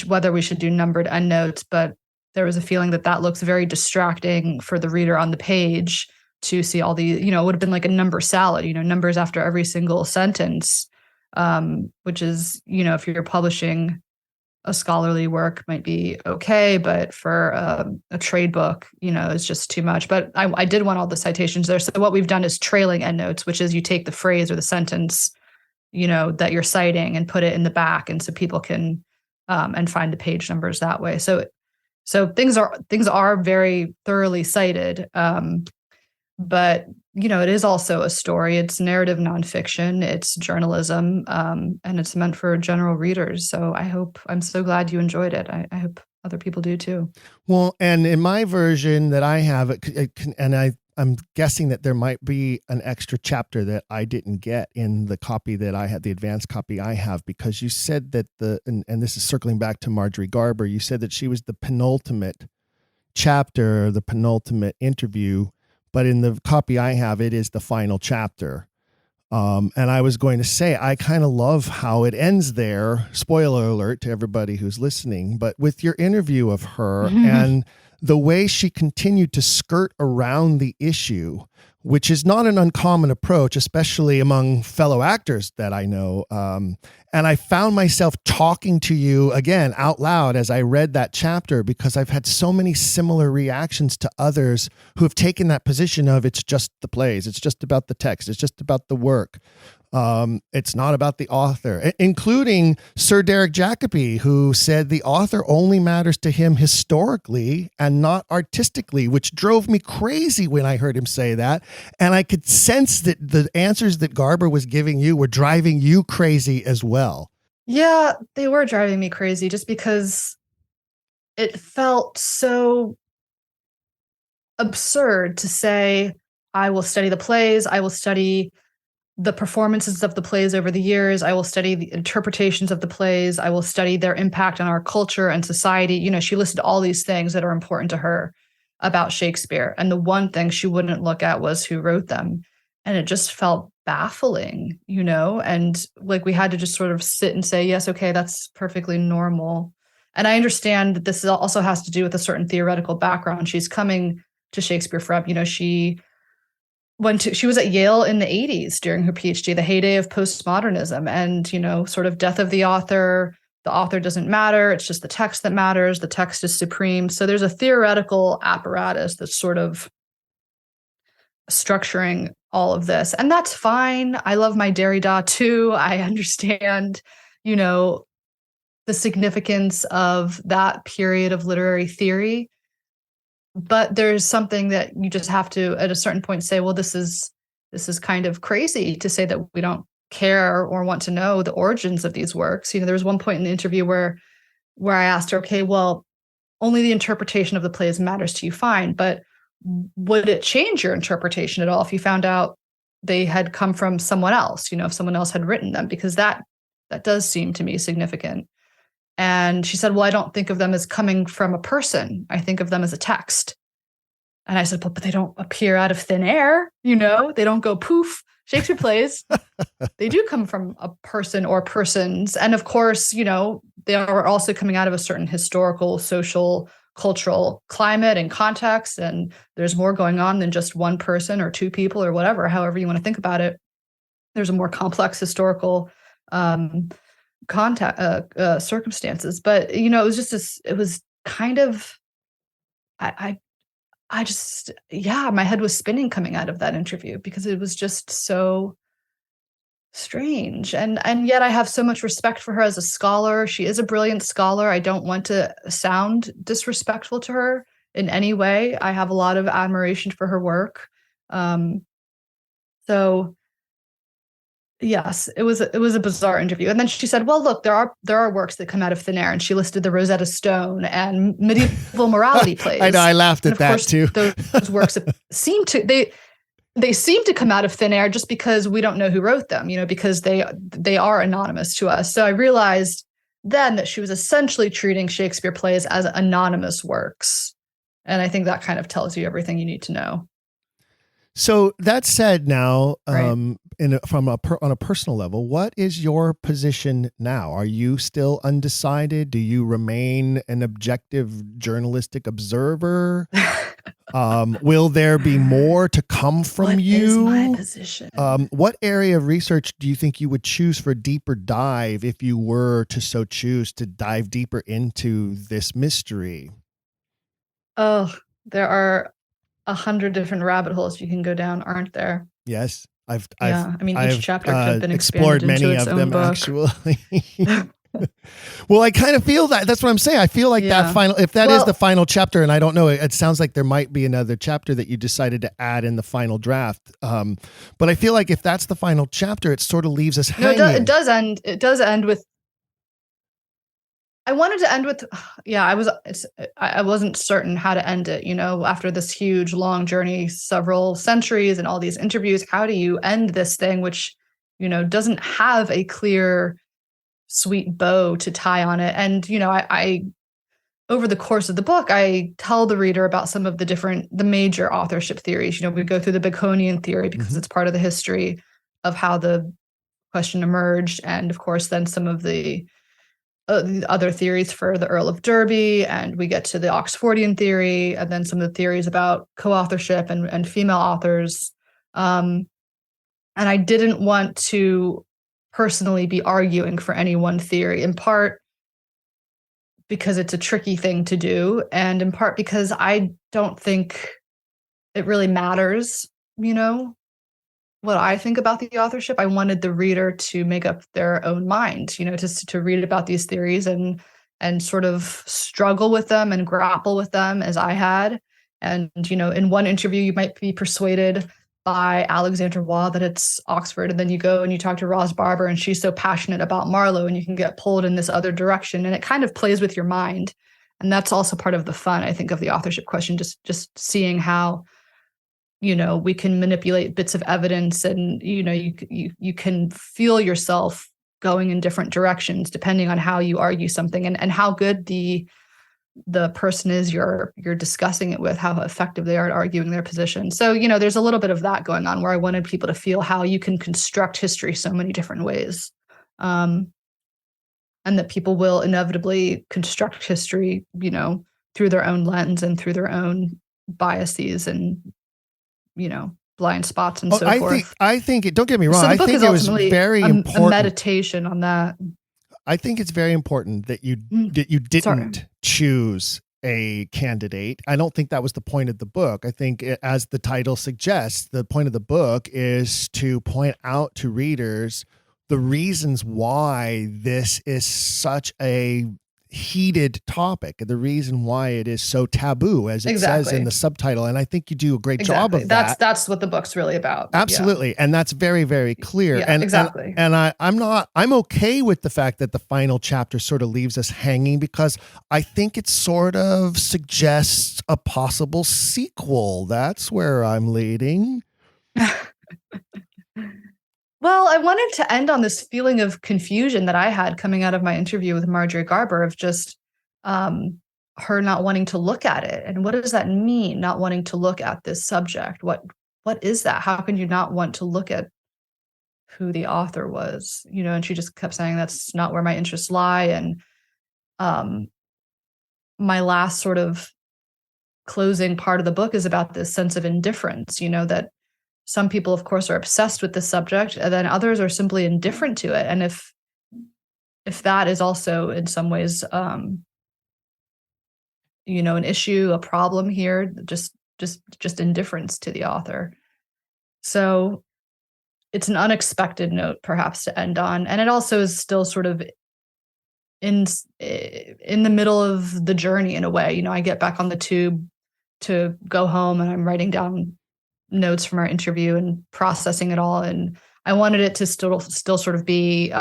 whether we should do numbered endnotes, but there was a feeling that looks very distracting for the reader on the page to see all the, it would have been like a number salad, numbers after every single sentence. Which is, if you're publishing a scholarly work might be okay, but for a trade book, it's just too much. But I did want all the citations there. So what we've done is trailing endnotes, which is you take the phrase or the sentence, that you're citing and put it in the back. And so people can and find the page numbers that way. So things are very thoroughly cited. But it is also a story. It's narrative nonfiction. It's journalism, and it's meant for general readers. So I'm so glad you enjoyed it. I hope other people do too.
Well, and in my version that I have, I'm guessing that there might be an extra chapter that I didn't get in the copy that I had, the advanced copy I have, because you said that and this is circling back to Marjorie Garber, you said that she was the penultimate chapter, the penultimate interview. But in the copy I have, it is the final chapter. And I was going to say, I kind of love how it ends there. Spoiler alert to everybody who's listening. But with your interview of her and the way she continued to skirt around the issue, which is not an uncommon approach, especially among fellow actors that I know. And I found myself talking to you again out loud as I read that chapter, because I've had so many similar reactions to others who have taken that position of it's just the plays, it's just about the text, it's just about the work. It's not about the author, including Sir Derek Jacobi, who said the author only matters to him historically and not artistically, which drove me crazy when I heard him say that. And I could sense that the answers that Garber was giving you were driving you crazy as well.
Yeah, they were driving me crazy just because it felt so absurd to say, I will study the plays, I will study the performances of the plays over the years, I will study the interpretations of the plays, I will study their impact on our culture and society. She listed all these things that are important to her about Shakespeare. And the one thing she wouldn't look at was who wrote them. And it just felt baffling, and like we had to just sort of sit and say, yes, okay, that's perfectly normal. And I understand that this also has to do with a certain theoretical background she's coming to Shakespeare from. She was at Yale in the 80s during her PhD, the heyday of postmodernism, and, sort of death of the author doesn't matter. It's just the text that matters. The text is supreme. So there's a theoretical apparatus that's sort of structuring all of this. And that's fine. I love my Derrida too. I understand, the significance of that period of literary theory. But there's something that you just have to, at a certain point, say, well, this is kind of crazy to say that we don't care or want to know the origins of these works. There was one point in the interview where I asked her, okay, well, only the interpretation of the plays matters to you, fine, but would it change your interpretation at all if you found out they had come from someone else, if someone else had written them? Because that does seem to me significant. And she said, well, I don't think of them as coming from a person. I think of them as a text. And I said, but they don't appear out of thin air, they don't go poof. Shakespeare plays, they do come from a person or persons. And of course, they are also coming out of a certain historical, social, cultural climate and context. And there's more going on than just one person or two people or whatever, however you want to think about it. There's a more complex historical circumstances, but it was just it was kind of I just my head was spinning coming out of that interview because it was just so strange. And yet I have so much respect for her as a scholar. She is a brilliant scholar. I don't want to sound disrespectful to her in any way. I have a lot of admiration for her work. So yes, it was a bizarre interview. And then she said, well, look, there are works that come out of thin air. And she listed the Rosetta Stone and medieval morality plays.
I know, I laughed at that
course,
too.
Those works seem to they seem to come out of thin air just because we don't know who wrote them, because they are anonymous to us. So I realized then that she was essentially treating Shakespeare plays as anonymous works. And I think that kind of tells you everything you need to know.
So that said, now,
Right.
on a personal level, what is your position now? Are you still undecided? Do you remain an objective journalistic observer? Will there be more to come from
What
you?
is my position?
What area of research do you think you would choose for a deeper dive if you were to so choose to dive deeper into this mystery?
Oh, there are 100 different rabbit holes you can go down, aren't there?
Yes, I've
each chapter could have been
explored
expanded
many
into its
of
own
them
book.
actually. Well, I kind of feel that. That's what I'm saying. I feel like that
Yeah.
if that is the final chapter, and I don't know, it sounds like there might be another chapter that you decided to add in the final draft. But I feel like if that's the final chapter, it sort of leaves us
No,
hanging.
it does end. It does end with. I wanted to end with, I wasn't certain how to end it, after this huge, long journey, several centuries and all these interviews. How do you end this thing, which, doesn't have a clear, sweet bow to tie on it? And, I over the course of the book, I tell the reader about some of the major authorship theories. We go through the Baconian theory because it's part of the history of how the question emerged. And of course, then some of the other theories for the Earl of Derby, and we get to the Oxfordian theory, and then some of the theories about co-authorship and female authors. And I didn't want to personally be arguing for any one theory, in part because it's a tricky thing to do, and in part because I don't think it really matters, what I think about the authorship. I wanted the reader to make up their own mind, to read about these theories and sort of struggle with them and grapple with them as I had. And, in one interview, you might be persuaded by Alexander Waugh that it's Oxford. And then you go and you talk to Roz Barber and she's so passionate about Marlowe, and you can get pulled in this other direction. And it kind of plays with your mind. And that's also part of the fun, I think, of the authorship question, just seeing how, we can manipulate bits of evidence, and, you can feel yourself going in different directions depending on how you argue something, and how good the person is you're discussing it with, how effective they are at arguing their position. So, there's a little bit of that going on where I wanted people to feel how you can construct history so many different ways. And that people will inevitably construct history, through their own lens and through their own biases and, blind spots and so forth.
I think it, don't get me wrong.
So the
I
book
think
is
it was
ultimately
very
a
important.
meditation on that.
I think it's very important that you didn't choose a candidate. I don't think that was the point of the book. I think, as the title suggests, the point of the book is to point out to readers the reasons why this is such a heated topic, the reason why it is so taboo, as it says in the subtitle. And I think you do a great job of that.
That's what the book's really about.
Absolutely. Yeah. And that's very, very clear.
Yeah, exactly.
And I'm okay with the fact that the final chapter sort of leaves us hanging, because I think it sort of suggests a possible sequel. That's where I'm leading.
Well, I wanted to end on this feeling of confusion that I had coming out of my interview with Marjorie Garber, of just her not wanting to look at it. And what does that mean, not wanting to look at this subject? What is that? How can you not want to look at who the author was? And she just kept saying, that's not where my interests lie. And my last sort of closing part of the book is about this sense of indifference, that some people, of course, are obsessed with this subject, and then others are simply indifferent to it. And if that is also in some ways, an issue, a problem here, just indifference to the author. So it's an unexpected note perhaps to end on. And it also is still sort of in the middle of the journey in a way. You know, I get back on the tube to go home and I'm writing down notes from our interview and processing it all. And I wanted it to still sort of be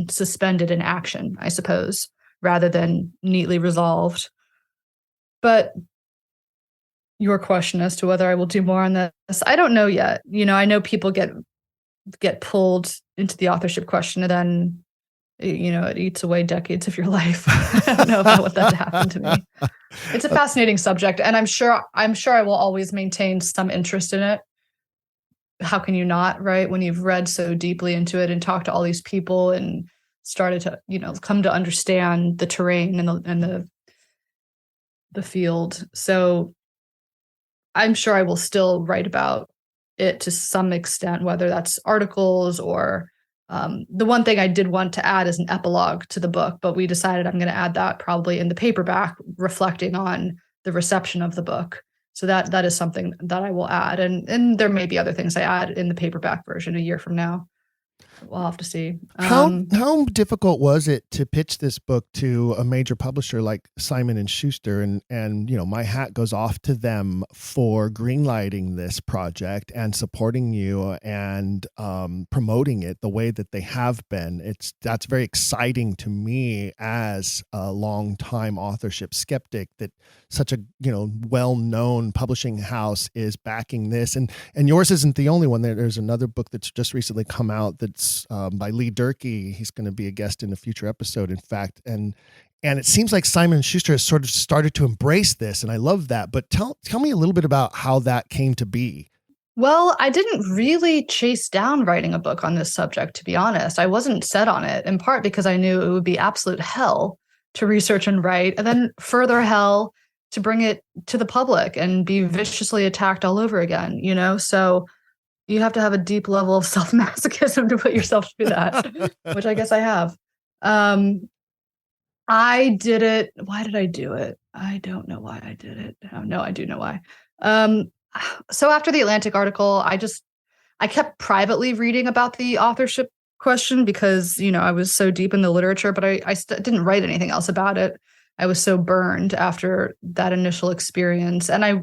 suspended in action, I suppose, rather than neatly resolved. But your question as to whether I will do more on this, I don't know yet. You know, I know people get pulled into the authorship question and then, you know, it eats away decades of your life. I don't know if I want that to happen to me. It's a fascinating subject, and I'm sure I will always maintain some interest in it. How can you not, right? When you've read so deeply into it and talked to all these people and started to, you know, come to understand the terrain and the field. So I'm sure I will still write about it to some extent, whether that's articles or the one thing I did want to add is an epilogue to the book, but we decided I'm going to add that probably in the paperback, reflecting on the reception of the book. So that is something that I will add. And there may be other things I add in the paperback version a year from now. We'll have to see.
How difficult was it to pitch this book to a major publisher like Simon & Schuster? And you know, my hat goes off to them for greenlighting this project and supporting you and promoting it the way that they have been. That's very exciting to me as a longtime authorship skeptic that such a, you know, well-known publishing house is backing this. And yours isn't the only one. There's another book that's just recently come out that's by Lee Durkee. He's going to be a guest in a future episode, in fact. And it seems like Simon & Schuster has sort of started to embrace this, and I love that. But tell me a little bit about how that came to be.
Well, I didn't really chase down writing a book on this subject, to be honest. I wasn't set on it, in part because I knew it would be absolute hell to research and write, and then further hell to bring it to the public and be viciously attacked all over again, you know? So you have to have a deep level of self-masochism to put yourself through that, which I guess I have. I did it. Why did I do it? I don't know why I did it. Oh, no, I do know why. So after the Atlantic article, I kept privately reading about the authorship question because, you know, I was so deep in the literature, but I didn't write anything else about it. I was so burned after that initial experience. And I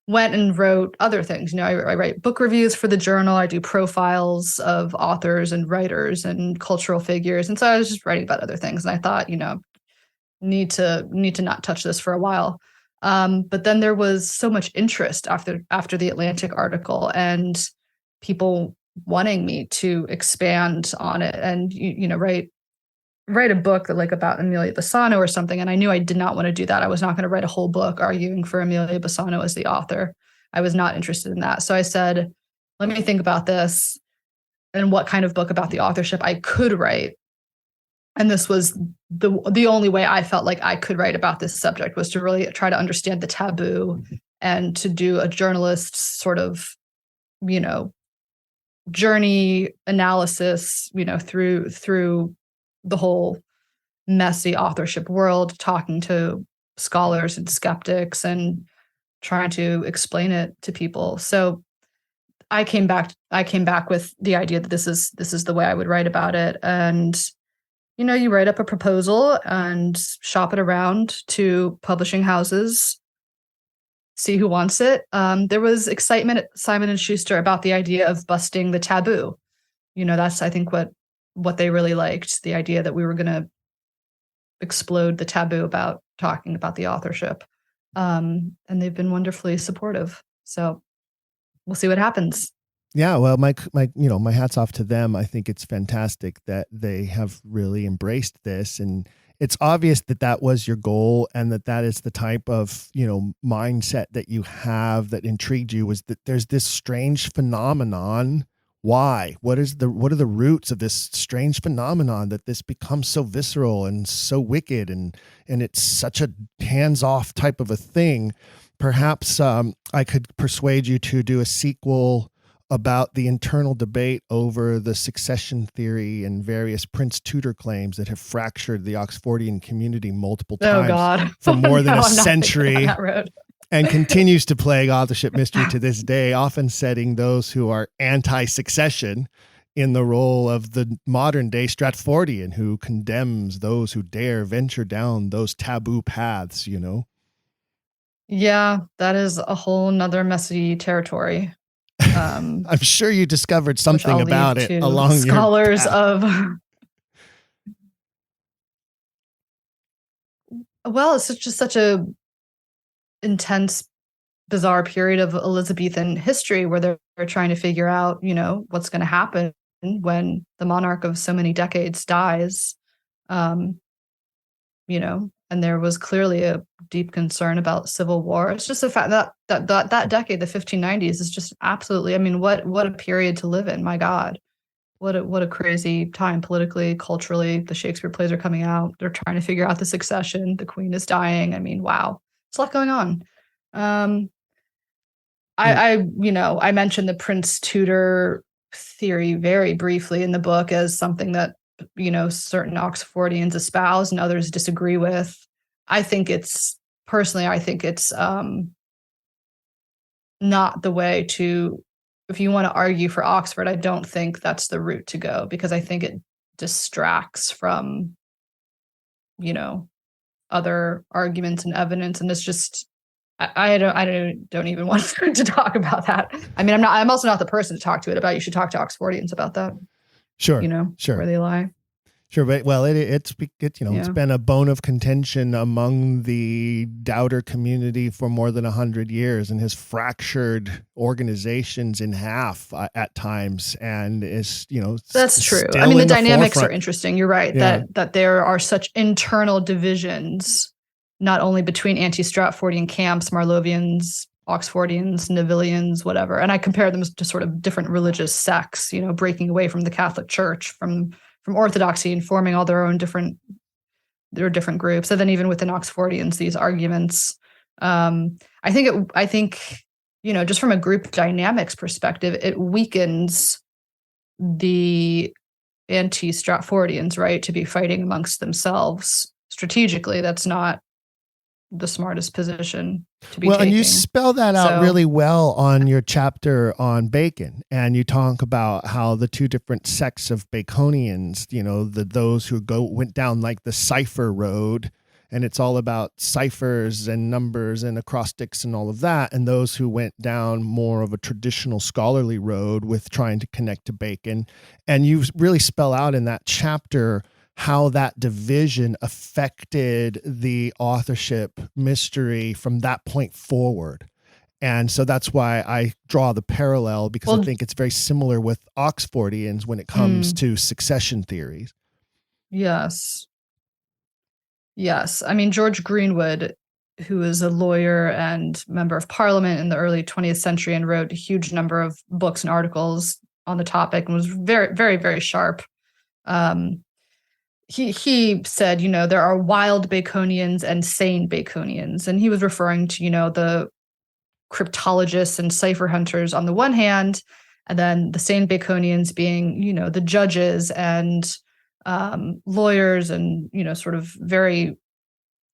went and wrote other things. You know, I write book reviews for the journal. I do profiles of authors and writers and cultural figures. And so I was just writing about other things. And I thought, you know, need to not touch this for a while. But then there was so much interest after the Atlantic article and people wanting me to expand on it and, you know, write a book like about Amelia Bassano or something. And I knew I did not want to do that. I was not going to write a whole book arguing for Amelia Bassano as the author. I was not interested in that. So I said, let me think about this and what kind of book about the authorship I could write. And this was the only way I felt like I could write about this subject, was to really try to understand the taboo and to do a journalist's sort of, you know, journey analysis, you know, through the whole messy authorship world, talking to scholars and skeptics and trying to explain it to people. So I came back with the idea that this is the way I would write about it. And, you know, you write up a proposal and shop it around to publishing houses, see who wants it. There was excitement at Simon & Schuster about the idea of busting the taboo. You know, that's, I think, what they really liked, the idea that we were going to explode the taboo about talking about the authorship. And they've been wonderfully supportive. So we'll see what happens.
Yeah, well, my hat's off to them. I think it's fantastic that they have really embraced this, and it's obvious that was your goal, and that is the type of, you know, mindset that you have that intrigued you, was that there's this strange phenomenon. Why? What are the roots of this strange phenomenon that this becomes so visceral and so wicked, and it's such a hands-off type of a thing? Perhaps I could persuade you to do a sequel about the internal debate over the succession theory and various Prince Tudor claims that have fractured the Oxfordian community multiple times for more than a century, and continues to plague authorship mystery to this day, often setting those who are anti-succession in the role of the modern day Stratfordian who condemns those who dare venture down those taboo paths, you know?
Yeah, that is a whole nother messy territory.
I'm sure you discovered
Which
something
I'll
about
leave
it
to
along
scholars
your path.
of. Well, it's just such a intense, bizarre period of Elizabethan history where they're trying to figure out, what's going to happen when the monarch of so many decades dies. Um, and there was clearly a deep concern about civil war. It's just the fact that decade, the 1590s, is just absolutely. I mean, what a period to live in! My God, what a crazy time politically, culturally. The Shakespeare plays are coming out. They're trying to figure out the succession. The Queen is dying. I mean, wow, it's a lot going on. I mentioned the Prince Tudor theory very briefly in the book as something that certain Oxfordians espouse and others disagree with. I think it's not the way to, if you want to argue for Oxford, I don't think that's the route to go, because I think it distracts from, other arguments and evidence. And it's just, I don't even want to talk about that. I mean, I'm also not the person to talk to it about. You should talk to Oxfordians about that.
Sure.
Sure. Where they lie.
Sure, but it's been a bone of contention among the doubter community for more than 100 years, and has fractured organizations in half at times, and is
that's true. I mean, the dynamics are interesting. You're right that there are such internal divisions, not only between anti-Stratfordian camps, Marlovians, Oxfordians, Nevillians, whatever, and I compare them to sort of different religious sects, breaking away from the Catholic Church, from Orthodoxy, and forming all their different groups. And then even within Oxfordians, these arguments, I think, just from a group dynamics perspective, it weakens the anti-Stratfordians, right, to be fighting amongst themselves strategically. That's not the smartest position to be taking.
And you spell that out really well on your chapter on Bacon, and you talk about how the two different sects of Baconians, those who went down like the cipher road, and it's all about ciphers and numbers and acrostics and all of that, and those who went down more of a traditional scholarly road with trying to connect to Bacon. And you really spell out in that chapter how that division affected the authorship mystery from that point forward. And so that's why I draw the parallel, because I think it's very similar with Oxfordians when it comes to succession theories.
Yes. I mean, George Greenwood, who is a lawyer and member of parliament in the early 20th century and wrote a huge number of books and articles on the topic and was very, very, very sharp. He said, there are wild Baconians and sane Baconians. And he was referring to, the cryptologists and cipher hunters on the one hand, and then the sane Baconians being, the judges and lawyers and, sort of very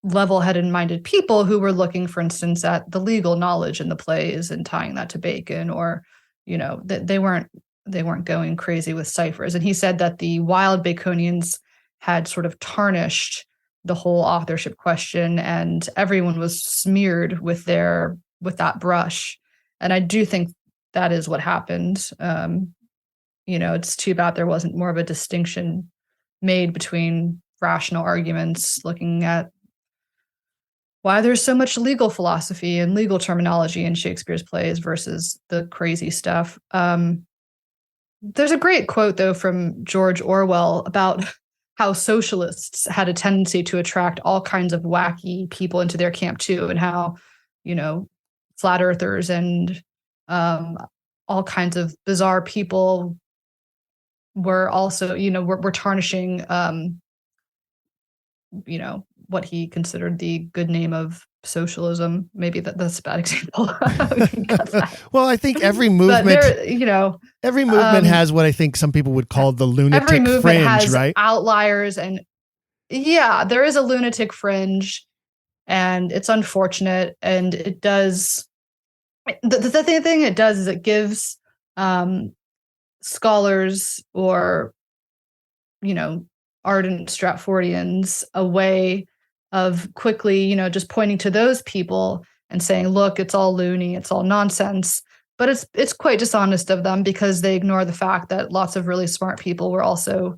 level-headed minded people who were looking, for instance, at the legal knowledge in the plays and tying that to Bacon, or, they weren't going crazy with ciphers. And he said that the wild Baconians had sort of tarnished the whole authorship question, and everyone was smeared with that brush. And I do think that is what happened. It's too bad there wasn't more of a distinction made between rational arguments looking at why there's so much legal philosophy and legal terminology in Shakespeare's plays versus the crazy stuff. There's a great quote, though, from George Orwell about how socialists had a tendency to attract all kinds of wacky people into their camp too, and how, flat earthers and all kinds of bizarre people were also, were tarnishing, what he considered the good name of socialism. Maybe that's a bad example.
Well, I think every movement, has what I think some people would call the lunatic fringe, has right?
Outliers, and there is a lunatic fringe, and it's unfortunate. And it does the thing it does is it gives scholars or, ardent Stratfordians a way of quickly, just pointing to those people and saying, look, it's all loony, it's all nonsense. But it's quite dishonest of them because they ignore the fact that lots of really smart people were also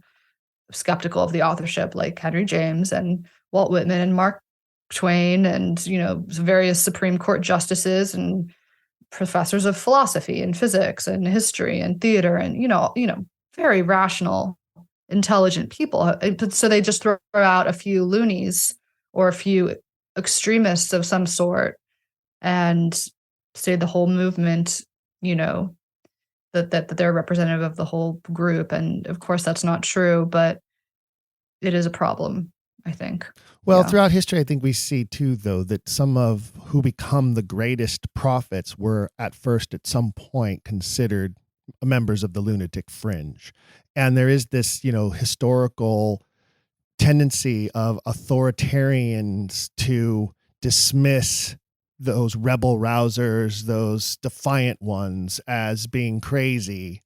skeptical of the authorship, like Henry James and Walt Whitman and Mark Twain and, various Supreme Court justices and professors of philosophy and physics and history and theater and, very rational, intelligent people. So they just throw out a few loonies or a few extremists of some sort and say the whole movement, that they're representative of the whole group. And of course, that's not true, but it is a problem, I think.
Well, throughout history, I think we see too, though, that some of who become the greatest prophets were at first, at some point, considered members of the lunatic fringe. And there is this, historical tendency of authoritarians to dismiss those rebel rousers, those defiant ones, as being crazy.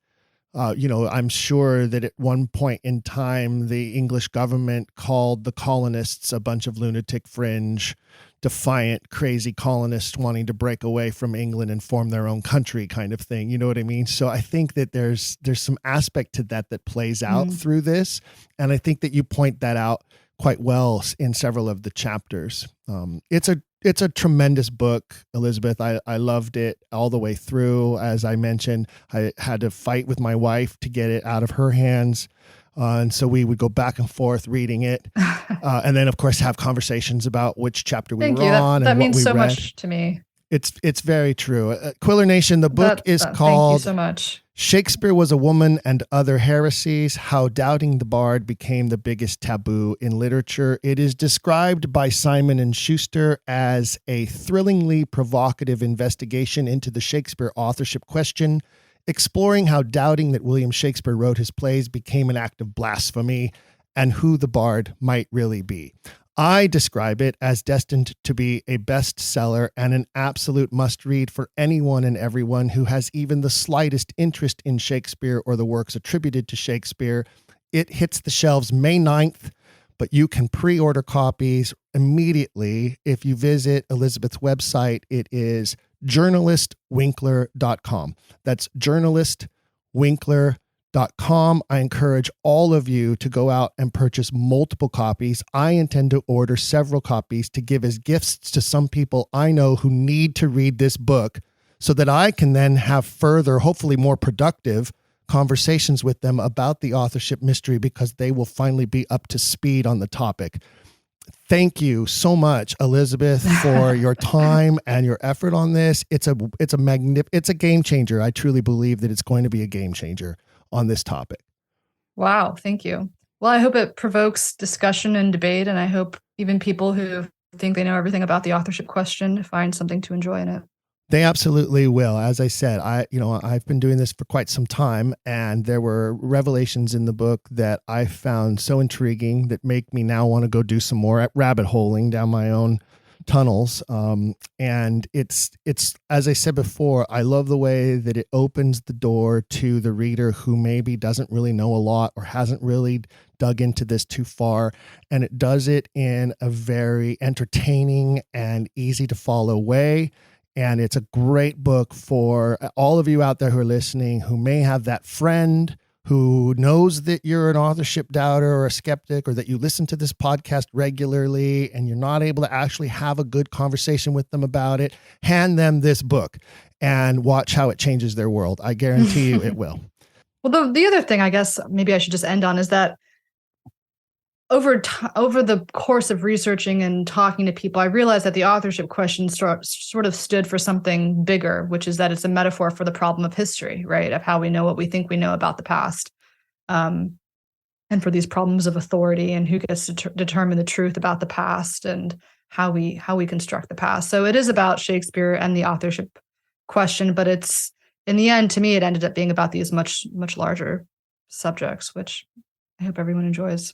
I'm sure that at one point in time, the English government called the colonists a bunch of lunatic fringe, defiant, crazy colonists wanting to break away from England and form their own country kind of thing. You know what I mean? So I think that there's some aspect to that plays out through this. And I think that you point that out quite well in several of the chapters. It's a tremendous book, Elizabeth. I loved it all the way through. As I mentioned, I had to fight with my wife to get it out of her hands. And so we would go back and forth reading it. And then, of course, have conversations about which chapter we were on.
That
and
means
what we
so
read.
much to me.
It's very true. Quiller Nation, the book is
Thank you
called
so much.
Shakespeare Was a Woman and Other Heresies, How Doubting the Bard Became the Biggest Taboo in Literature. It is described by Simon & Schuster as a thrillingly provocative investigation into the Shakespeare authorship question, exploring how doubting that William Shakespeare wrote his plays became an act of blasphemy and who the bard might really be. I describe it as destined to be a bestseller and an absolute must-read for anyone and everyone who has even the slightest interest in Shakespeare or the works attributed to Shakespeare. It hits the shelves May 9th, but you can pre-order copies immediately if you visit Elizabeth's website. It is journalistwinkler.com. That's journalistwinkler.com. I encourage all of you to go out and purchase multiple copies. I intend to order several copies to give as gifts to some people I know who need to read this book so that I can then have further, hopefully more productive conversations with them about the authorship mystery because they will finally be up to speed on the topic. Thank you so much, Elizabeth, for your time and your effort on this. It's a game changer. I truly believe that it's going to be a game changer on this topic.
Wow, thank you. Well, I hope it provokes discussion and debate, and I hope even people who think they know everything about the authorship question find something to enjoy in it.
They absolutely will. As I said, I've been doing this for quite some time, and there were revelations in the book that I found so intriguing that make me now want to go do some more rabbit holing down my own tunnels. And it's, as I said before, I love the way that it opens the door to the reader who maybe doesn't really know a lot or hasn't really dug into this too far. And it does it in a very entertaining and easy to follow way. And it's a great book for all of you out there who are listening, who may have that friend who knows that you're an authorship doubter or a skeptic, or that you listen to this podcast regularly and you're not able to actually have a good conversation with them about it. Hand them this book and watch how it changes their world. I guarantee you it will.
Well, the other thing I guess maybe I should just end on is that over the course of researching and talking to people, I realized that the authorship question sort of stood for something bigger, which is that it's a metaphor for the problem of history, right? Of how we know what we think we know about the past. And for these problems of authority and who gets to determine the truth about the past and how we construct the past. So it is about Shakespeare and the authorship question, but it's, in the end, to me, it ended up being about these much, much larger subjects, which I hope everyone enjoys.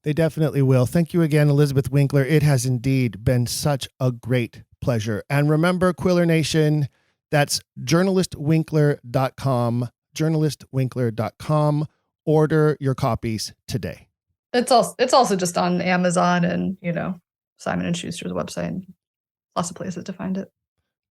They definitely will. Thank you again, Elizabeth Winkler. It has indeed been such a great pleasure. And remember, Quiller Nation, that's journalistwinkler.com, journalistwinkler.com. Order your copies today.
It's also just on Amazon and, Simon & Schuster's website. Lots of places to find it.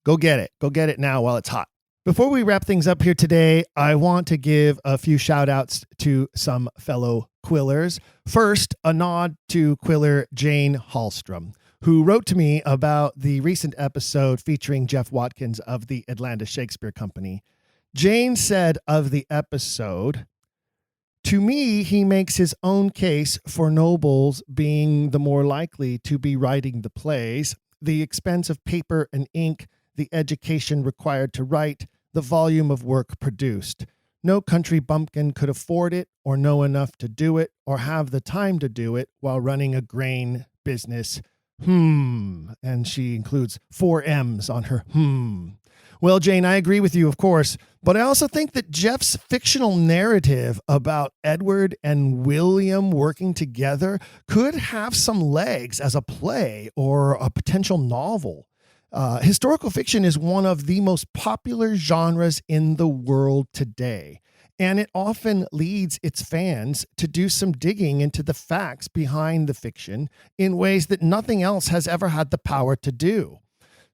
Go get it. Go get it now while it's hot. Before we wrap things up here today, I want to give a few shout outs to some fellow Quillers. First, a nod to Quiller Jane Hallstrom, who wrote to me about the recent episode featuring Jeff Watkins of the Atlanta Shakespeare Company. Jane said of the episode, "To me, he makes his own case for nobles being the more likely to be writing the plays, the expense of paper and ink, the education required to write, the volume of work produced. No country bumpkin could afford it or know enough to do it or have the time to do it while running a grain business. And she includes 4 M's on her Well, Jane, I agree with you, of course, but I also think that Jeff's fictional narrative about Edward and William working together could have some legs as a play or a potential novel. Historical fiction is one of the most popular genres in the world today, and it often leads its fans to do some digging into the facts behind the fiction in ways that nothing else has ever had the power to do.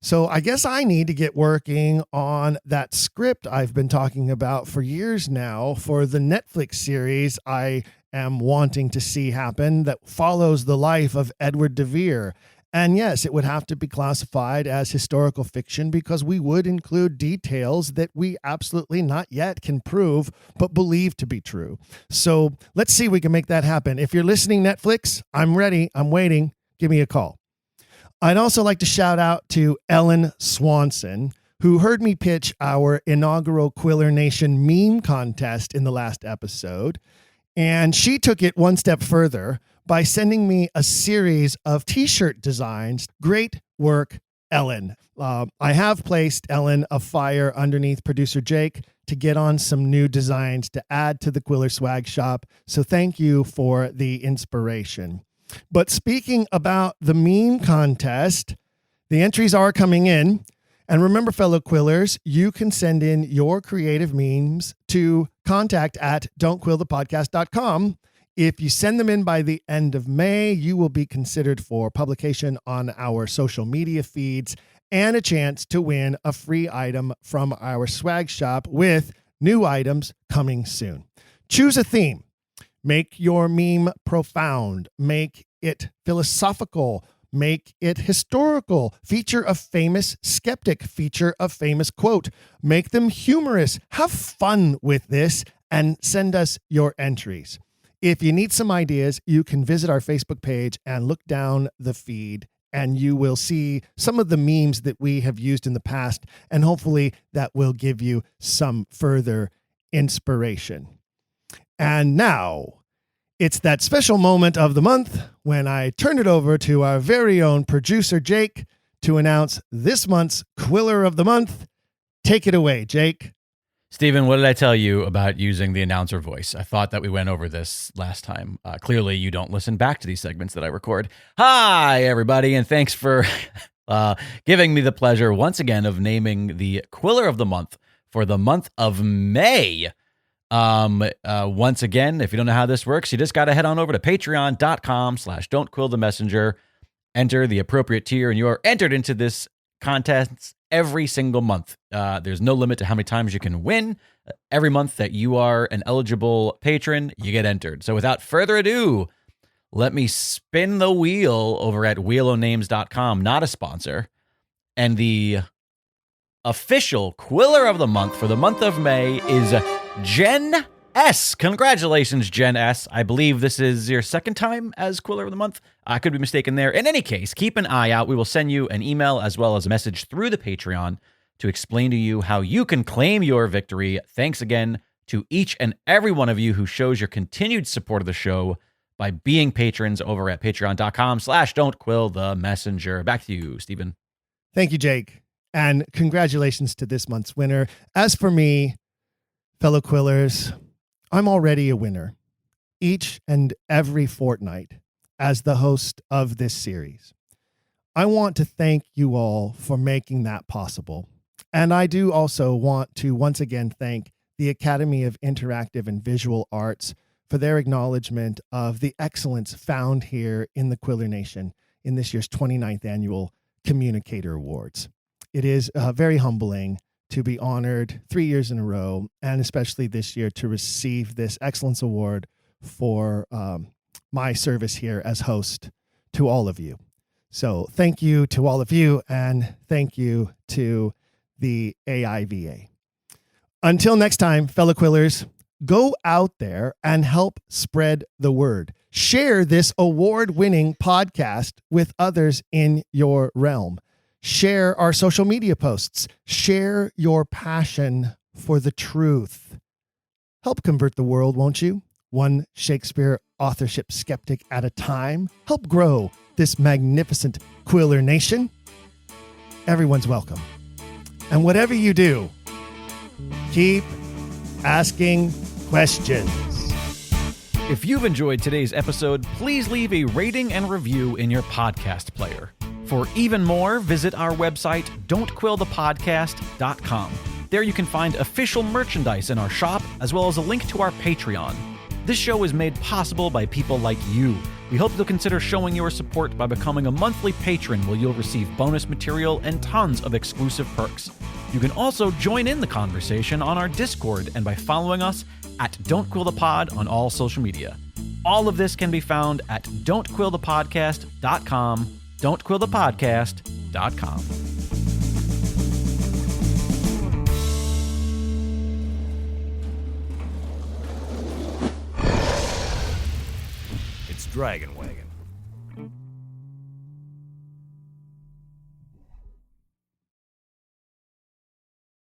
So I guess I need to get working on that script I've been talking about for years now for the Netflix series I am wanting to see happen that follows the life of Edward de Vere. And yes, it would have to be classified as historical fiction because we would include details that we absolutely not yet can prove, but believe to be true. So let's see if we can make that happen. If you're listening, Netflix, I'm ready. I'm waiting. Give me a call. I'd also like to shout out to Ellen Swanson, who heard me pitch our inaugural Quiller Nation meme contest in the last episode. And she took it one step further by sending me a series of t-shirt designs. Great work, Ellen. I have placed Ellen a fire underneath producer Jake to get on some new designs to add to the Quiller swag shop. So thank you for the inspiration. But speaking about the meme contest, the entries are coming in. And remember, fellow Quillers, you can send in your creative memes to contact@don'tquillthepodcast.com. If you send them in by the end of May, you will be considered for publication on our social media feeds and a chance to win a free item from our swag shop with new items coming soon. Choose a theme. Make your meme profound. Make it philosophical. Make it historical. Feature a famous skeptic. Feature a famous quote. Make them humorous. Have fun with this and send us your entries. If you need some ideas, you can visit our Facebook page and look down the feed, and you will see some of the memes that we have used in the past, and hopefully that will give you some further inspiration. And now, it's that special moment of the month when I turn it over to our very own producer, Jake, to announce this month's Quiller of the Month. Take it away, Jake.
Stephen, what did I tell you about using the announcer voice? I thought that we went over this last time. Clearly, you don't listen back to these segments that I record. Hi, everybody, and thanks for giving me the pleasure once again of naming the Quiller of the Month for the month of May. Once again, if you don't know how this works, you just got to head on over to patreon.com/don'tquillthemessenger, enter the appropriate tier, and you are entered into this contest every single month. There's no limit to how many times you can win. Every month that you are an eligible patron, you get entered. So without further ado, let me spin the wheel over at wheelonames.com, not a sponsor. And the official Quiller of the Month for the month of May is Jen S. Congratulations, Jen S. I believe this is your second time as Quiller of the Month. I could be mistaken there. In any case, keep an eye out. We will send you an email as well as a message through the Patreon to explain to you how you can claim your victory. Thanks again to each and every one of you who shows your continued support of the show by being patrons over at patreon.com/don'tquillthemessenger. Back to you, Stephen.
Thank you, Jake. And congratulations to this month's winner. As for me, fellow Quillers, I'm already a winner each and every fortnight as the host of this series. I want to thank you all for making that possible. And I do also want to once again thank the Academy of Interactive and Visual Arts for their acknowledgement of the excellence found here in the Quiller Nation in this year's 29th Annual Communicator Awards. It is very humbling to be honored 3 years in a row, and especially this year to receive this Excellence Award for my service here as host to all of you. So thank you to all of you, and thank you to the AIVA. Until next time, fellow Quillers, go out there and help spread the word. Share this award-winning podcast with others in your realm. Share our social media posts. Share your passion for the truth. Help convert the world, won't you? One Shakespeare authorship skeptic at a time. Help grow this magnificent Quiller Nation. Everyone's welcome. And whatever you do, keep asking questions.
If you've enjoyed today's episode, please leave a rating and review in your podcast player. For even more, visit our website, don'tquillthepodcast.com. There you can find official merchandise in our shop, as well as a link to our Patreon. This show is made possible by people like you. We hope you'll consider showing your support by becoming a monthly patron, where you'll receive bonus material and tons of exclusive perks. You can also join in the conversation on our Discord and by following us at Don't Quill the Pod on all social media. All of this can be found at don'tquillthepodcast.com, don'tquillthepodcast.com.
It's Dragon Wagon.